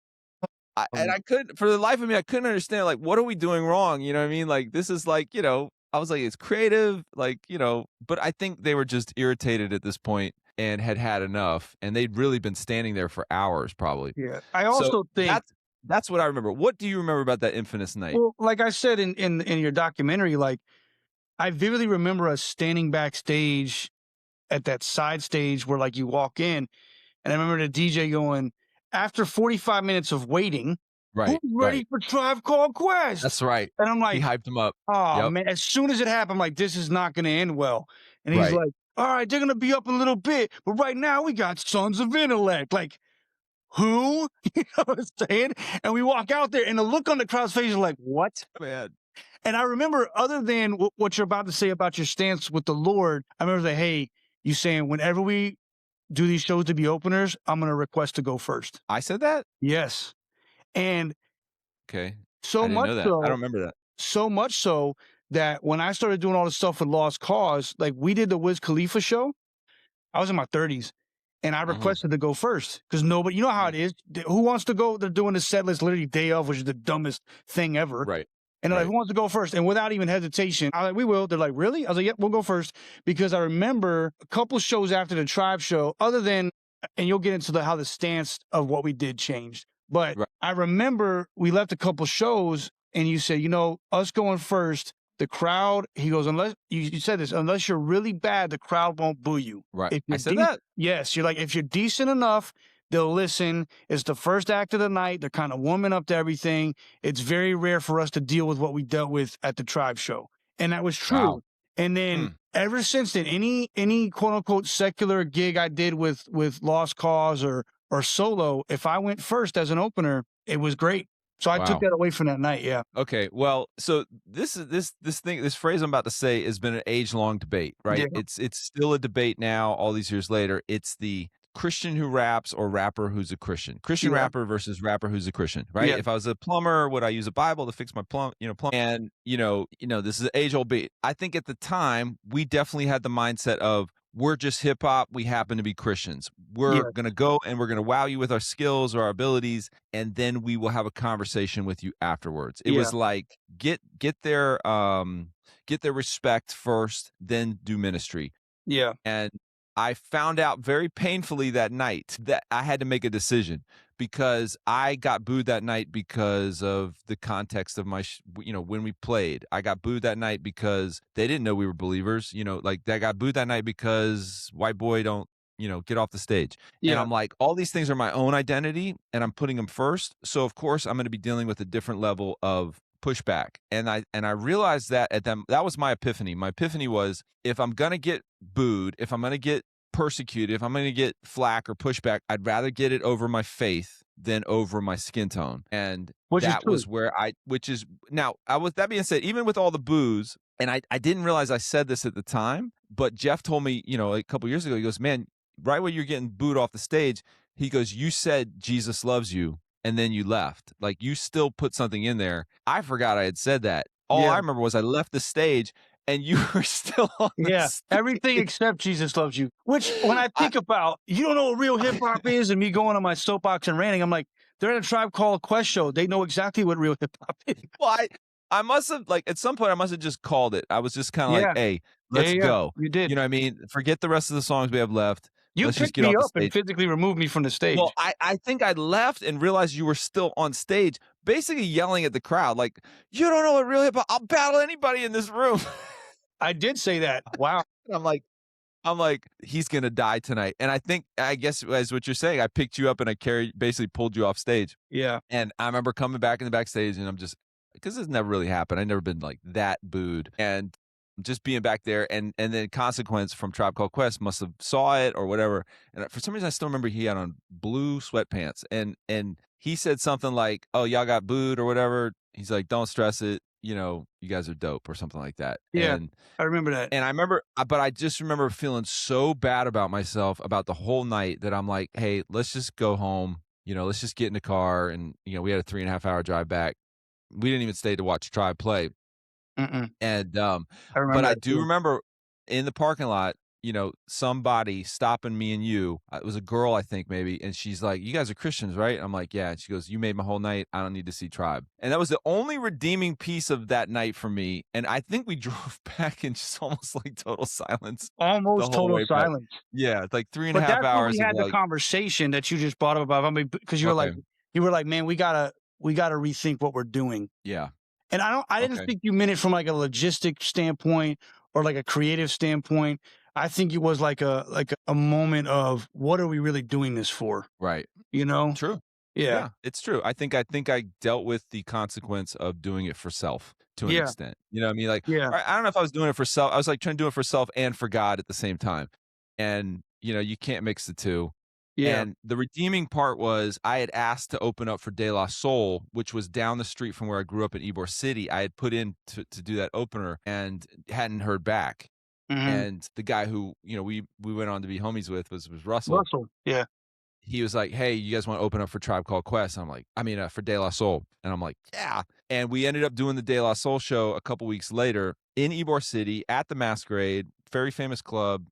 A: I couldn't, for the life of me, I couldn't understand, like, what are we doing wrong? You know what I mean? Like, this is like, you know, I was like, it's creative, like, you know, but I think they were just irritated at this point and had enough. And they'd really been standing there for hours, probably.
B: Yeah. I also think
A: that's what I remember. What do you remember about that infamous night?
B: Well, like I said in your documentary, like, I vividly remember us standing backstage at that side stage where like you walk in, and I remember the DJ going, after 45 minutes of waiting,
A: right,
B: who's ready for Tribe Called Quest?
A: That's right.
B: And I'm like,
A: he hyped him up.
B: Oh man, as soon as it happened, I'm like, this is not going to end well. And he's like, all right, they're going to be up a little bit, but right now we got Sons of Intellect. Like, who? You know what I'm saying? And we walk out there, and the look on the crowd's face is like, what?
A: Man.
B: And I remember, other than what you're about to say about your stance with the Lord, I remember that, hey, you saying, whenever we do these shows to be openers, I'm going to request to go first.
A: I said that?
B: Yes. And
A: okay.
B: So much so,
A: I don't remember that.
B: So much so that when I started doing all this stuff with Lost Cause, like we did the Wiz Khalifa show, I was in my 30s. And I requested to go first because nobody, you know how it is. Who wants to go? They're doing the set list literally day of, which is the dumbest thing ever.
A: Right.
B: And they're like, who wants to go first? And without even hesitation, I was like, we will. They're like, really? I was like, yep, we'll go first. Because I remember a couple shows after the Tribe show, other than, and you'll get into how the stance of what we did changed. But I remember we left a couple shows and you said, you know, us going first, the crowd, he goes, unless, you said this, unless you're really bad, the crowd won't boo you.
A: Right.
B: If
A: I said that?
B: Yes. You're like, if you're decent enough, they'll listen. It's the first act of the night. They're kind of warming up to everything. It's very rare for us to deal with what we dealt with at the Tribe show. And that was true. Wow. And then ever since then, any quote unquote secular gig I did with Lost Cause or solo, if I went first as an opener, it was great. So I took that away from that night. Yeah.
A: Okay. Well, so this phrase I'm about to say has been an age-long debate, right? Yeah. It's still a debate now, all these years later. It's the Christian who raps or rapper who's a Christian. Christian rapper versus rapper who's a Christian, right? Yeah. If I was a plumber, would I use a Bible to fix my plumb? And this is an age-old beat. I think at the time we definitely had the mindset of, we're just hip hop. We happen to be Christians. We're going to go and we're going to wow you with our skills or our abilities. And then we will have a conversation with you afterwards. It was like, get their respect first, then do ministry.
B: Yeah.
A: And I found out very painfully that night that I had to make a decision because I got booed that night because of the context of my, when we played. I got booed that night because they didn't know we were believers. Like they got booed that night because white boy don't, get off the stage. Yeah. And I'm like, all these things are my own identity and I'm putting them first. So of course I'm going to be dealing with a different level of pushback. And I realized that that was my epiphany. My epiphany was, if I'm going to get booed, if I'm going to get persecuted, if I'm going to get flack or pushback, I'd rather get it over my faith than over my skin tone. And that was where that being said, even with all the boos, and I didn't realize I said this at the time, but Jeff told me, a couple years ago, he goes, man, right when you're getting booed off the stage, he goes, you said Jesus loves you, and then you left. Like, you still put something in there. I forgot I had said that. All I remember was I left the stage and you were still on the stage.
B: Everything except Jesus loves you. Which, when I think about, you don't know what real hip hop is, and me going on my soapbox and ranting, I'm like, They're at a Tribe Called Quest show. They know exactly what real hip hop is.
A: Well, I must have, like, at some point, I must have just called it. I was just kind of like, hey, let's go.
B: You did.
A: You know what I mean? Forget the rest of the songs we have left.
B: You
A: Let's just
B: picked
A: get
B: me
A: off the
B: up and
A: stage.
B: physically removed me from the stage.
A: Well, I think I left and realized you were still on stage, basically yelling at the crowd, like, you don't know what real hip hop, I'll battle anybody in this room.
B: I did say that. Wow.
A: I'm like, he's gonna die tonight. And I guess as what you're saying, I picked you up and I basically pulled you off stage.
B: Yeah.
A: And I remember coming back in the backstage and I'm just, because this never really happened. I've never been like that booed. And just being back there and then Consequence from Tribe Called Quest must have saw it or whatever. And for some reason I still remember he had on blue sweatpants and he said something like, oh, y'all got booed or whatever. He's like, don't stress it. You know, you guys are dope or something like that.
B: Yeah.
A: And
B: I remember that.
A: And I remember, but I just remember feeling so bad about myself about the whole night that I'm like, hey, let's just go home. You know, let's just get in the car. And, you know, we had a 3.5 hour drive back. We didn't even stay to watch Tribe play. And, but I do remember in the parking lot, you know, somebody stopping me and you. It was a girl, I think, maybe. And she's like, you guys are Christians, right? I'm like, yeah. And she goes, you made my whole night. I don't need to see Tribe. And that was the only redeeming piece of that night for me. And I think we drove back in just almost like total silence.
B: Almost total silence.
A: Yeah. Like 3.5 hours.
B: But that's when we had the conversation that you just brought up about, I mean, because you were like, man, we gotta rethink what we're doing.
A: Yeah.
B: And I didn't think you meant it from like a logistic standpoint or like a creative standpoint. I think it was like a moment of what are we really doing this for?
A: Right.
B: You know?
A: True.
B: Yeah.
A: It's true. I think I dealt with the consequence of doing it for self to an extent. You know what I mean? Like, I don't know if I was doing it for self. I was like trying to do it for self and for God at the same time. And, you know, you can't mix the two. Yeah. And the redeeming part was I had asked to open up for De La Soul, which was down the street from where I grew up in Ybor City. I had put in to do that opener and hadn't heard back. And the guy who, you know, we went on to be homies with was Russell.
B: Yeah.
A: He was like, hey, you guys want to open up for Tribe Called Quest? I'm like, for De La Soul. And I'm like, yeah. And we ended up doing the De La Soul show a couple weeks later in Ybor City at the Masquerade, very famous club.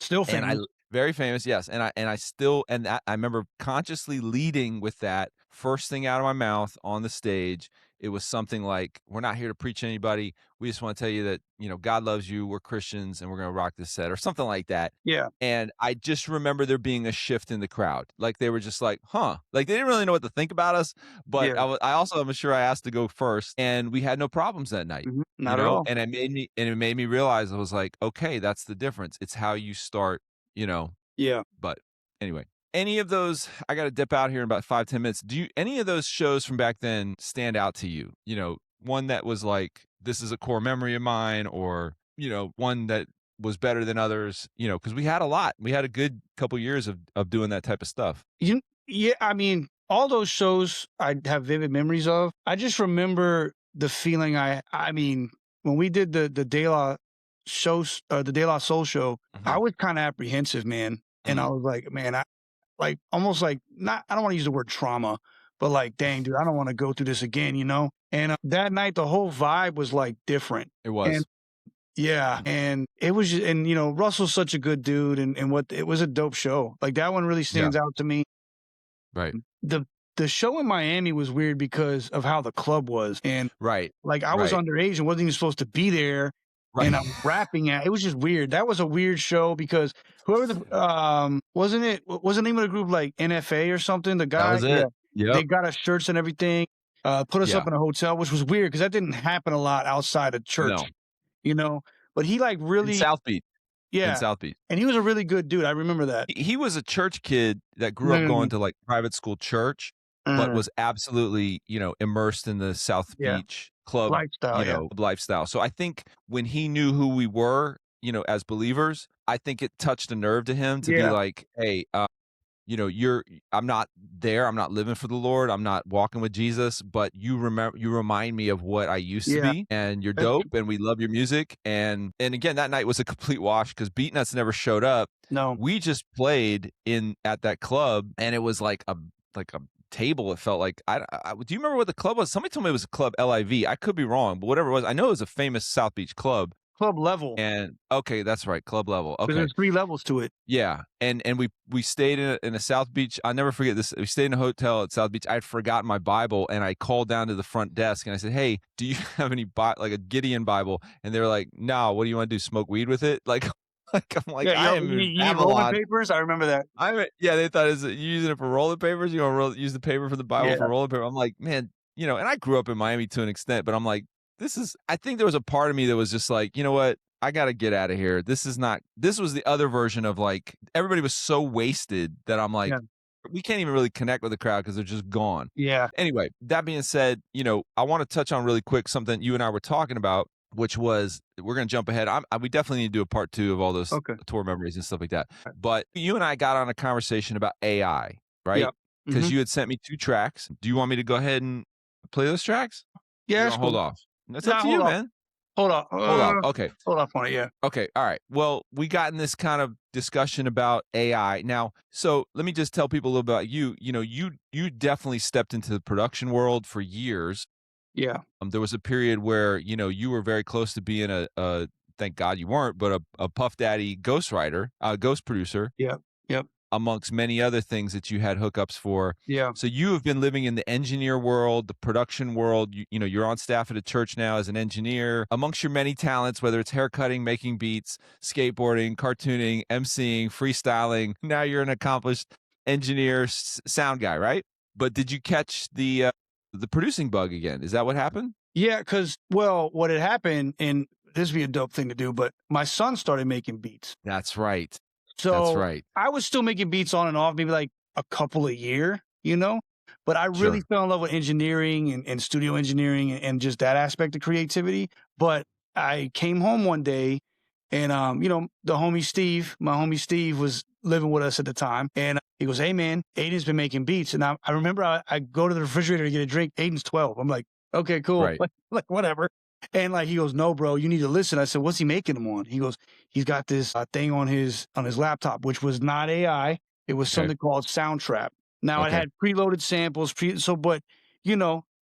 B: Still famous.
A: Very famous, yes. And I remember consciously leading with that first thing out of my mouth on the stage. It was something like, we're not here to preach anybody. We just want to tell you that, you know, God loves you. We're Christians and we're going to rock this set or something like that.
B: Yeah.
A: And I just remember there being a shift in the crowd. Like they were just like, huh. Like they didn't really know what to think about us. But I'm sure I asked to go first and we had no problems that night.
B: Not at all.
A: And it made me realize I was like, okay, that's the difference. It's how you start, you know.
B: Yeah.
A: But anyway. Any of those, I got to dip out here in about 5-10 minutes. Do any of those shows from back then stand out to you? You know, one that was like, this is a core memory of mine, or, you know, one that was better than others, you know, because we had a lot. We had a good couple years of doing that type of stuff.
B: Yeah, I mean, all those shows I have vivid memories of. I just remember the feeling I mean, when we did the De La shows, the De La Soul show, I was kind of apprehensive, man. And I was like, man, I don't want to use the word trauma, but like, dang, dude, I don't want to go through this again, you know? And that night, the whole vibe was like different.
A: It was.
B: And, yeah. And it was, and you know, Russell's such a good dude and it was a dope show. Like that one really stands out to me.
A: Right.
B: The show in Miami was weird because of how the club was. And like I was underage and wasn't even supposed to be there. Right. And I'm rapping at it was just weird. That was a weird show because whoever wasn't the name of the group like NFA or something? The guy,
A: that was it. Yeah,
B: they got us shirts and everything. Put us up in a hotel, which was weird because that didn't happen a lot outside of church, you know. But he like really
A: in South Beach, in South Beach,
B: and he was a really good dude. I remember that
A: he was a church kid that grew up going to like private school church, but was absolutely, you know, immersed in the South Beach club lifestyle, lifestyle. So I think when he knew who we were, you know, as believers, I think it touched a nerve to him to be like, hey, you know, I'm not there. I'm not living for the Lord. I'm not walking with Jesus, but you remind me of what I used to be, and you're dope and we love your music. And again, that night was a complete wash because Beatnuts never showed up.
B: No,
A: we just played at that club and it was like a table. It felt like, do you remember what the club was? Somebody told me it was a club LIV. I could be wrong, but whatever it was, I know it was a famous South Beach club.
B: club level.
A: And okay, that's right, club level.
B: Because
A: Okay.
B: there's 3 levels to it.
A: Yeah, and we stayed in a South Beach. I'll never forget this. We stayed in a hotel at South Beach. I'd forgotten my Bible, and I called down to the front desk and I said, "Hey, do you have any like a Gideon Bible?" And they were like, "No, what do you want to do? Smoke weed with it?" Like, I'm like,
B: Yeah,
A: I
B: yo,
A: am in
B: you need rolling
A: Babylon.
B: papers? I remember that.
A: Yeah, they thought, is it you using it for rolling papers? You want to use the paper for the Bible for
B: Yeah.
A: rolling paper? I'm like, man, and I grew up in Miami to an extent, but I'm like, I think there was a part of me that was just like, you know what? I got to get out of here. This was the other version of like, everybody was so wasted that I'm like,
B: Yeah.
A: we can't even really connect with the crowd because they're just gone.
B: Yeah.
A: Anyway, that being said, I want to touch on really quick something you and I were talking about, which was, we're going to jump ahead. We definitely need to do a part 2 of all those
B: Okay.
A: tour memories and stuff like that. But you and I got on a conversation about AI, right?
B: Yeah.
A: Because you had sent me 2 tracks. Do you want me to go ahead and play those tracks?
B: Yeah, that's
A: Hold
B: cool.
A: off. That's up to you, man.
B: Hold on.
A: Hold on. Okay.
B: Hold off on it, yeah.
A: Okay. All right. Well, we got in this kind of discussion about AI. Now, so let me just tell people a little about you. You definitely stepped into the production world for years.
B: Yeah.
A: There was a period where, you were very close to being a thank God you weren't, but a Puff Daddy ghostwriter, ghost producer.
B: Yep.
A: Amongst many other things that you had hookups for.
B: Yeah.
A: So you have been living in the engineer world, the production world. You're on staff at a church now as an engineer. Amongst your many talents, whether it's haircutting, making beats, skateboarding, cartooning, emceeing, freestyling, now you're an accomplished engineer, sound guy, right? But did you catch the producing bug again? Is that what happened?
B: Yeah, because, well, what had happened, and this would be a dope thing to do, but my son started making beats.
A: That's right.
B: So
A: That's right.
B: I was still making beats on and off, maybe like a couple a year, but I really fell in love with engineering and studio engineering and just that aspect of creativity. But I came home one day and, my homie Steve was living with us at the time. And he goes, "Hey man, Aiden's been making beats." And I remember I go to the refrigerator to get a drink. Aiden's 12. I'm like, okay, cool.
A: Right.
B: Like whatever. And like, he goes, "No, bro, you need to listen." I said, "What's he making them on?" He goes, "He's got this thing on his laptop, which was not AI. It was something called Soundtrap. Now it had preloaded samples, but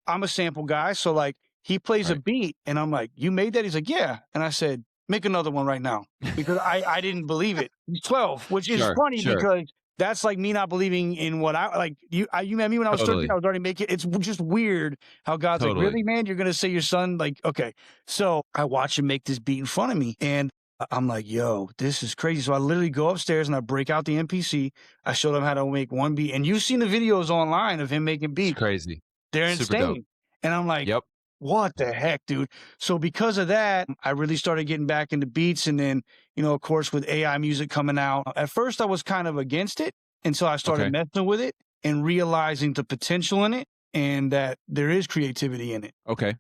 B: I'm a sample guy. So like he plays a beat and I'm like, "You made that?" He's like, "Yeah." And I said, "Make another one right now." Because I didn't believe it. He's 12, which is funny because that's like me not believing in what I like. You met me when I was 13. I was already making. It's just weird how God's like, "Really, man? You're gonna say your son like okay?" So I watch him make this beat in front of me, and I'm like, "Yo, this is crazy." So I literally go upstairs and I break out the MPC. I showed him how to make one beat, and you've seen the videos online of him making beats.
A: It's crazy.
B: They're
A: Super
B: insane.
A: dope.
B: And I'm like,
A: Yep.
B: What the heck, dude? So because of that, I really started getting back into beats. And then, of course, with AI music coming out, at first I was kind of against it until I started messing with it and realizing the potential in it and that there is creativity in it.
A: Okay.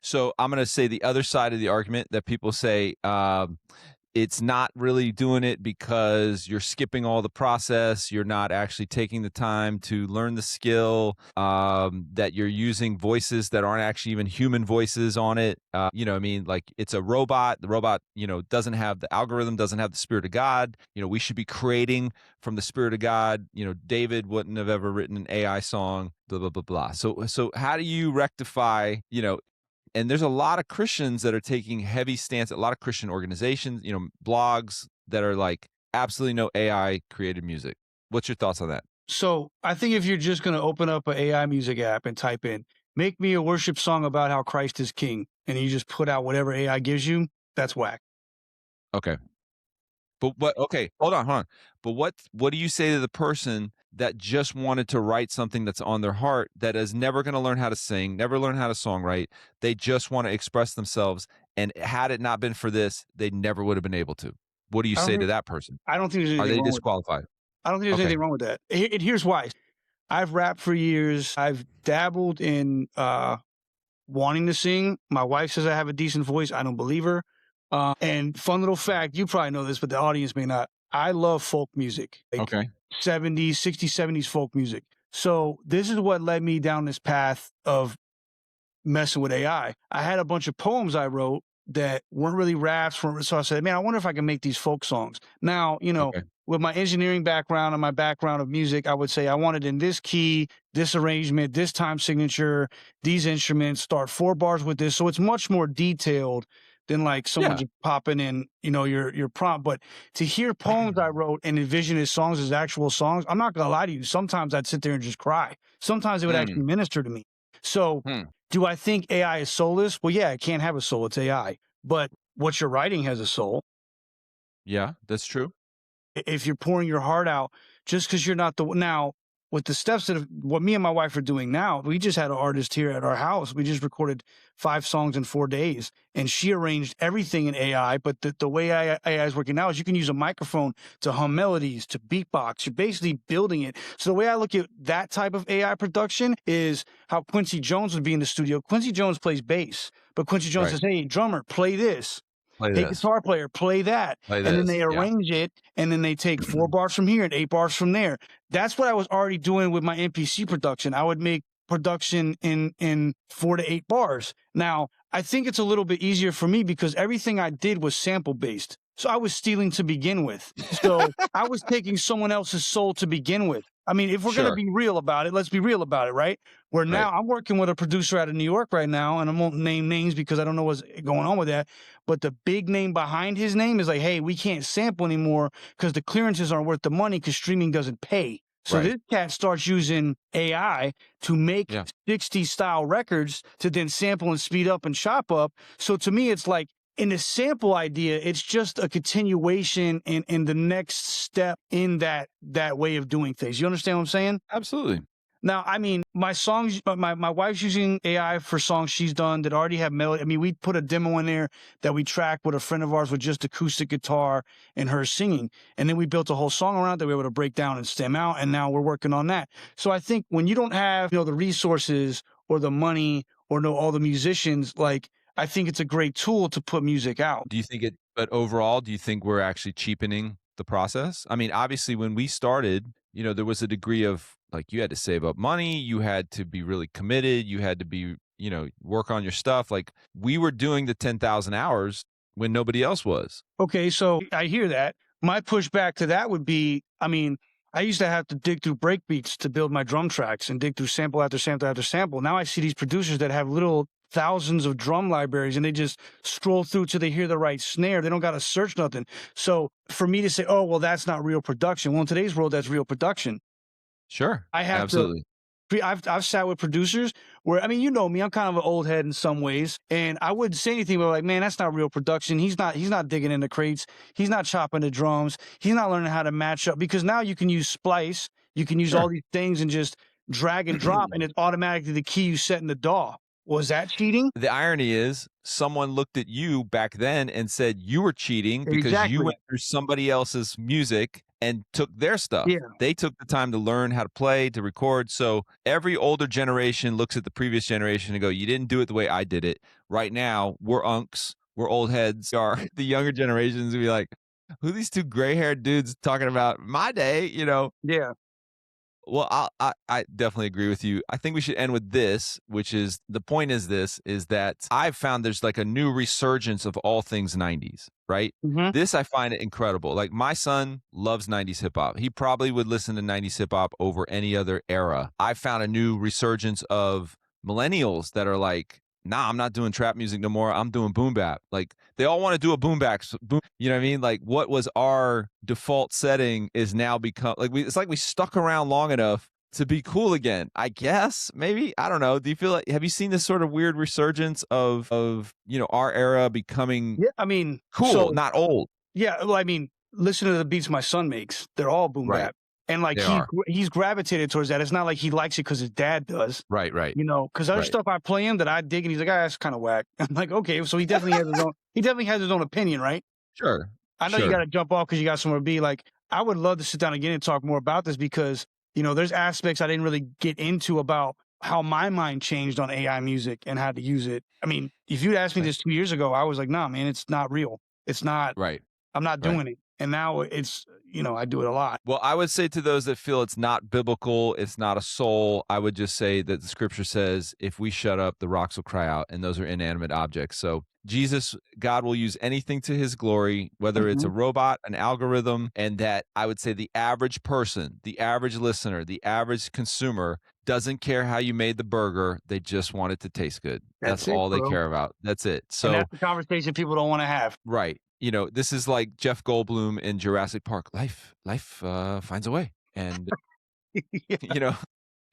A: So I'm going to say the other side of the argument that people say, it's not really doing it because you're skipping all the process. You're not actually taking the time to learn the skill, that you're using voices that aren't actually even human voices on it. Like it's a robot. The robot, doesn't have the algorithm, doesn't have the spirit of God. We should be creating from the spirit of God. David wouldn't have ever written an AI song, blah, blah, blah, blah. So how do you rectify, and there's a lot of Christians that are taking heavy stance, a lot of Christian organizations, blogs that are like absolutely no AI created music. What's your thoughts on that?
B: So I think if you're just going to open up an AI music app and type in, "Make me a worship song about how Christ is king," and you just put out whatever AI gives you, that's whack.
A: Okay. But okay, hold on. But what do you say to the person that just wanted to write something that's on their heart, that is never going to learn how to sing, never learn how to songwrite? They just want to express themselves, and had it not been for this, they never would have been able to. What do you say to that person?
B: I don't think there's anything
A: Are they
B: wrong
A: disqualified?
B: I don't think there's anything wrong with that. And here's why. I've rapped for years. I've dabbled in wanting to sing. My wife says I have a decent voice. I don't believe her. And fun little fact, you probably know this, but the audience may not. I love folk music. Like 70s, 60s, 70s folk music. So this is what led me down this path of messing with AI. I had a bunch of poems I wrote that weren't really raps. So I said, man, I wonder if I can make these folk songs. Now, with my engineering background and my background of music, I would say I want it in this key, this arrangement, this time signature, these instruments, start 4 bars with this. So it's much more detailed than like someone just popping in, you know, your prompt. But to hear poems I wrote and envision his songs as actual songs, I'm not gonna lie to you. Sometimes I'd sit there and just cry. Sometimes it would actually minister to me. So do I think AI is soulless? Well, yeah, it can't have a soul. It's AI. But what you're writing has a soul.
A: Yeah, that's true.
B: If you're pouring your heart out, just because you're not the now with the steps that what me and my wife are doing now, we just had an artist here at our house. We just recorded 5 songs in 4 days, and she arranged everything in AI. But the way AI is working now is you can use a microphone to hum melodies, to beatbox. You're basically building it. So the way I look at that type of AI production is how Quincy Jones would be in the studio. Quincy Jones plays bass, but Quincy Jones says, "Hey, drummer, play this." Hey, guitar player, play that. And then they arrange it, and then they take 4 bars from here and 8 bars from there. That's what I was already doing with my MPC production. I would make production in 4 to 8 bars. Now, I think it's a little bit easier for me because everything I did was sample-based. So I was stealing to begin with. So I was taking someone else's soul to begin with. I mean, if we're going to be real about it, let's be real about it, right? Where now I'm working with a producer out of New York right now, and I won't name names because I don't know what's going on with that. But the big name behind his name is like, hey, we can't sample anymore because the clearances aren't worth the money because streaming doesn't pay. So this cat starts using AI to make 60s style records to then sample and speed up and chop up. So to me, it's like, in the sample idea, it's just a continuation in the next step in that way of doing things. You understand what I'm saying?
A: Absolutely.
B: Now, I mean, my songs, my wife's using AI for songs she's done that already have melody. I mean, we put a demo in there that we tracked with a friend of ours with just acoustic guitar and her singing. And then we built a whole song around that we were able to break down and stem out. And now we're working on that. So I think when you don't have, you know, the resources or the money or know all the musicians, like, I think it's a great tool to put music out.
A: Do you think it, but overall, do you think we're actually cheapening the process? I mean, obviously, when we started, you know, there was a degree of like you had to save up money, you had to be really committed, you had to be, you know, work on your stuff. Like we were doing the 10,000 hours when nobody else was.
B: Okay, so I hear that. My pushback to that would be, I mean, I used to have to dig through breakbeats to build my drum tracks and dig through sample after sample after sample. Now I see these producers that have little thousands of drum libraries and they just scroll through till they hear the right snare. They don't got to search nothing. So for me to say, oh, well, that's not real production. Well, in today's world, that's real production.
A: Sure.
B: I have
A: absolutely.
B: I've sat with producers where, I mean, you know me, I'm kind of an old head in some ways, and I wouldn't say anything, but like, man, that's not real production. He's not digging in the crates. He's not chopping the drums. He's not learning how to match up, because now you can use Splice. You can use all these things and just drag and drop, and it's automatically the key you set in the DAW. Was that cheating?
A: The irony is someone looked at you back then and said you were cheating because you went through somebody else's music and took their stuff.
B: Yeah.
A: They took the time to learn how to play, to record. So every older generation looks at the previous generation and go, you didn't do it the way I did it. Right now, we're unks. We're old heads. The younger generations will be like, who are these 2 gray-haired dudes talking about my day, you know?
B: Yeah.
A: Well, I definitely agree with you. I think we should end with this, which is the point is that I've found there's like a new resurgence of all things 90s, right? This, I find it incredible. Like my son loves 90s hip hop. He probably would listen to 90s hip hop over any other era. I found a new resurgence of millennials that are like, nah, I'm not doing trap music no more. I'm doing boom bap. Like they all want to do a boom bap. You know what I mean? Like what was our default setting is now become like it's like we stuck around long enough to be cool again. I guess maybe, I don't know. Do you feel like, have you seen this sort of weird resurgence of you know, our era becoming
B: I mean,
A: cool, not old?
B: Yeah, well, I mean, listen to the beats my son makes. They're all boom bap. And like he's gravitated towards that. It's not like he likes it because his dad does.
A: Right.
B: You know, because other stuff I play him that I dig, and he's like, ah, that's kind of whack. I'm like, okay, so he definitely has his own. He definitely has his own opinion, right?
A: Sure.
B: I know you got to jump off because you got somewhere to be. Like, I would love to sit down again and talk more about this because, you know, there's aspects I didn't really get into about how my mind changed on AI music and how to use it. I mean, if you'd asked me this 2 years ago, I was like, nah, man, it's not real. It's not.
A: Right.
B: I'm not doing it. And now it's, I do it a lot.
A: Well, I would say to those that feel it's not biblical, it's not a soul, I would just say that the scripture says, if we shut up, the rocks will cry out, and those are inanimate objects. So Jesus, God will use anything to his glory, whether it's a robot, an algorithm, and that I would say the average person, the average listener, the average consumer doesn't care how you made the burger. They just want it to taste good. That's all they care about. That's it. So
B: and that's the conversation people don't want to have.
A: Right. This is like Jeff Goldblum in Jurassic Park. Life finds a way. And, the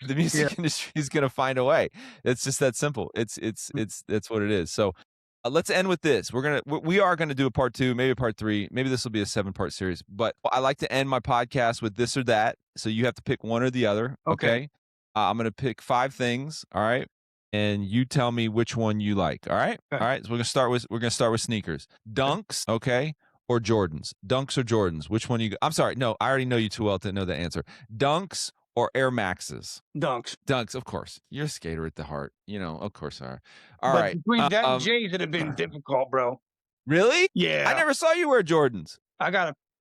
A: music industry is going to find a way. It's just that simple. It's what it is. So let's end with this. We are going to do a part 2, maybe a part 3. Maybe this will be a 7-part series. But I like to end my podcast with this or that. So you have to pick one or the other. Okay. I'm going to pick 5 things. All right. And you tell me which one you like. All right.
B: Okay.
A: All right. So we're gonna start with sneakers. Dunks, okay, or Jordans. Dunks or Jordans. Which one you? I'm sorry. No, I already know you too well to know the answer. Dunks or Air Maxes.
B: Dunks.
A: Dunks, of course. You're a skater at the heart. Of course are. All
B: but
A: right.
B: Between that and J's, it'd have been difficult, bro.
A: Really?
B: Yeah.
A: I never saw you wear Jordans.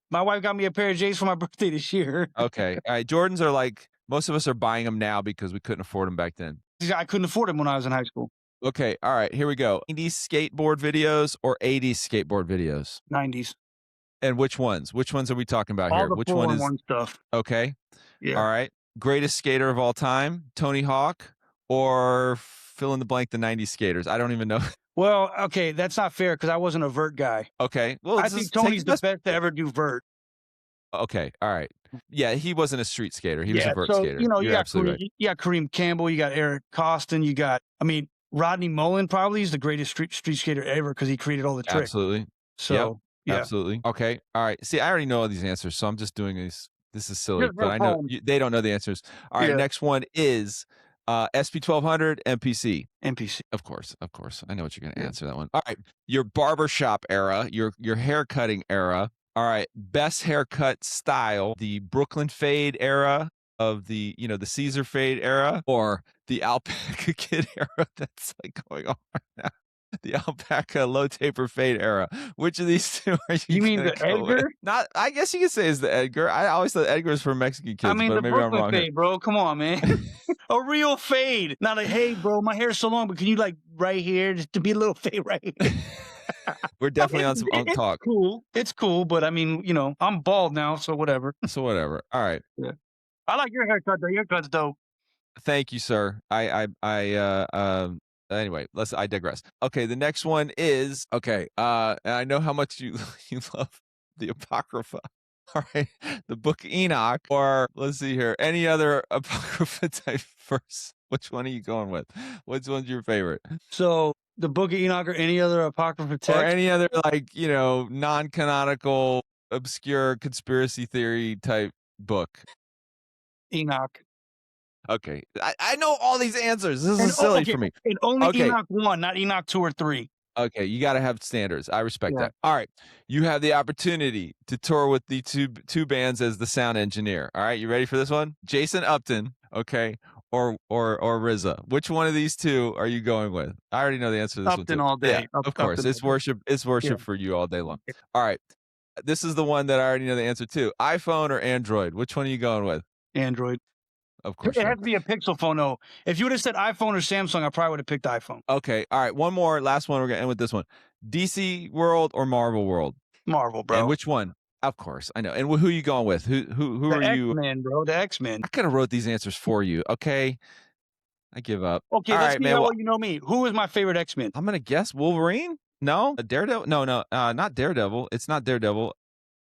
B: My wife got me a pair of J's for my birthday this year.
A: Okay. All right. Jordans are like, most of us are buying them now because we couldn't afford them back then.
B: I couldn't afford them when I was in high school.
A: Okay, all right, here we go. 90s skateboard videos or 80s skateboard videos?
B: 90s.
A: And which ones? Which ones are we talking about
B: all
A: here?
B: The
A: Which one is
B: stuff?
A: Okay.
B: Yeah.
A: All right. Greatest skater of all time, Tony Hawk, or fill in the blank, the 90s skaters? I don't even know.
B: Well, okay, that's not fair because I wasn't a vert guy.
A: Okay. Well,
B: I think Tony's the best to ever do vert.
A: Okay. All right. Yeah, he wasn't a street skater. He was a vert skater.
B: You
A: You're
B: got
A: absolutely right.
B: You got Kareem Campbell, you got Eric Costin, Rodney Mullen probably is the greatest street skater ever because he created all the tricks.
A: Absolutely.
B: So, yeah.
A: Absolutely. Okay. All right. See, I already know all these answers, so I'm just doing these. This is silly, but I know they don't know the answers. All right. Next one is SP1200 MPC.
B: MPC.
A: Of course. I know what you're going to answer that one. All right. Your barbershop era, your hair cutting era. All right. Best haircut style, the Brooklyn fade era of the Caesar fade era, or the alpaca kid era that's like going on right now. The alpaca low taper fade era. Which of these two are you
B: mean the Edgar?
A: With? Not, I guess you could say it's the Edgar. I always thought Edgar was for Mexican kids. But
B: the
A: maybe
B: Brooklyn
A: I'm wrong
B: fade,
A: here.
B: bro. Come on, man. A real fade. Not like, hey, bro, my hair's so long, but can you right here just to be a little fade right here?
A: We're definitely on some unk talk.
B: Cool. It's cool, but I'm bald now, so whatever.
A: All right.
B: Yeah. I like your haircut though. Your haircut's dope.
A: Thank you, sir. Anyway, I digress. Okay, the next one is and I know how much you love the Apocrypha. All right, the Book of Enoch, or let's see here, any other Apocrypha type verse. Which one are you going with? Which one's your favorite?
B: So the Book of Enoch or any other Apocrypha text,
A: or any other non-canonical, obscure conspiracy theory type book.
B: Enoch.
A: Okay, I know all these answers. This is silly for me.
B: And only Enoch 1, not Enoch 2 or 3.
A: Okay, you got to have standards. I respect that. All right, you have the opportunity to tour with the two bands as the sound engineer. All right, you ready for this one? Jason Upton, okay, or RZA. Which one of these two are you going with? I already know the answer to this
B: Upton
A: one.
B: all day.
A: Yeah, of course, it's worship. It's worship for you all day long. All right, this is the one that I already know the answer to. iPhone or Android? Which one are you going with?
B: Android.
A: Of course.
B: It has to be a Pixel phone, though. If you would have said iPhone or Samsung, I probably would have picked iPhone.
A: Okay. All right. One more. Last one. We're going to end with this one. DC World or Marvel World?
B: Marvel, bro.
A: And which one? Of course. I know. And who are you going with? Who are you?
B: The X-Men, bro. The X-Men.
A: I could have wrote these answers for you. Okay. I give up.
B: Okay, let's see how well you know me. Who is my favorite X-Men?
A: I'm going to guess Wolverine? No? Daredevil? No. Not Daredevil. It's not Daredevil.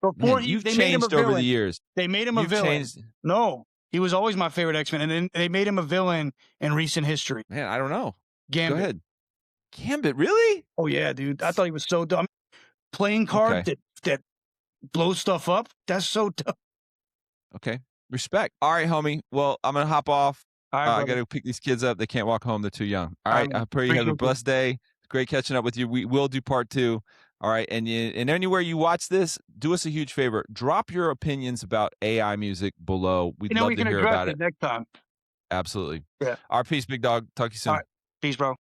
B: Before
A: you've changed over the years.
B: They made him a villain. No. He was always my favorite X-Men, and then they made him a villain in recent history.
A: Man, I don't know.
B: Gambit.
A: Go ahead. Gambit, really?
B: Oh, yeah, dude. I thought he was so dumb. Playing card that blows stuff up, that's so dumb.
A: Okay. Respect. All right, homie. Well, I'm going to hop off.
B: I
A: got to pick these kids up. They can't walk home. They're too young. All right. I pray you have a blessed day. Great catching up with you. We will do part 2. All right. And anywhere you watch this, do us a huge favor. Drop your opinions about AI music below. We'd love to hear about it
B: next time.
A: Absolutely.
B: Yeah.
A: Our peace, big dog. Talk to you soon.
B: All right. Peace, bro.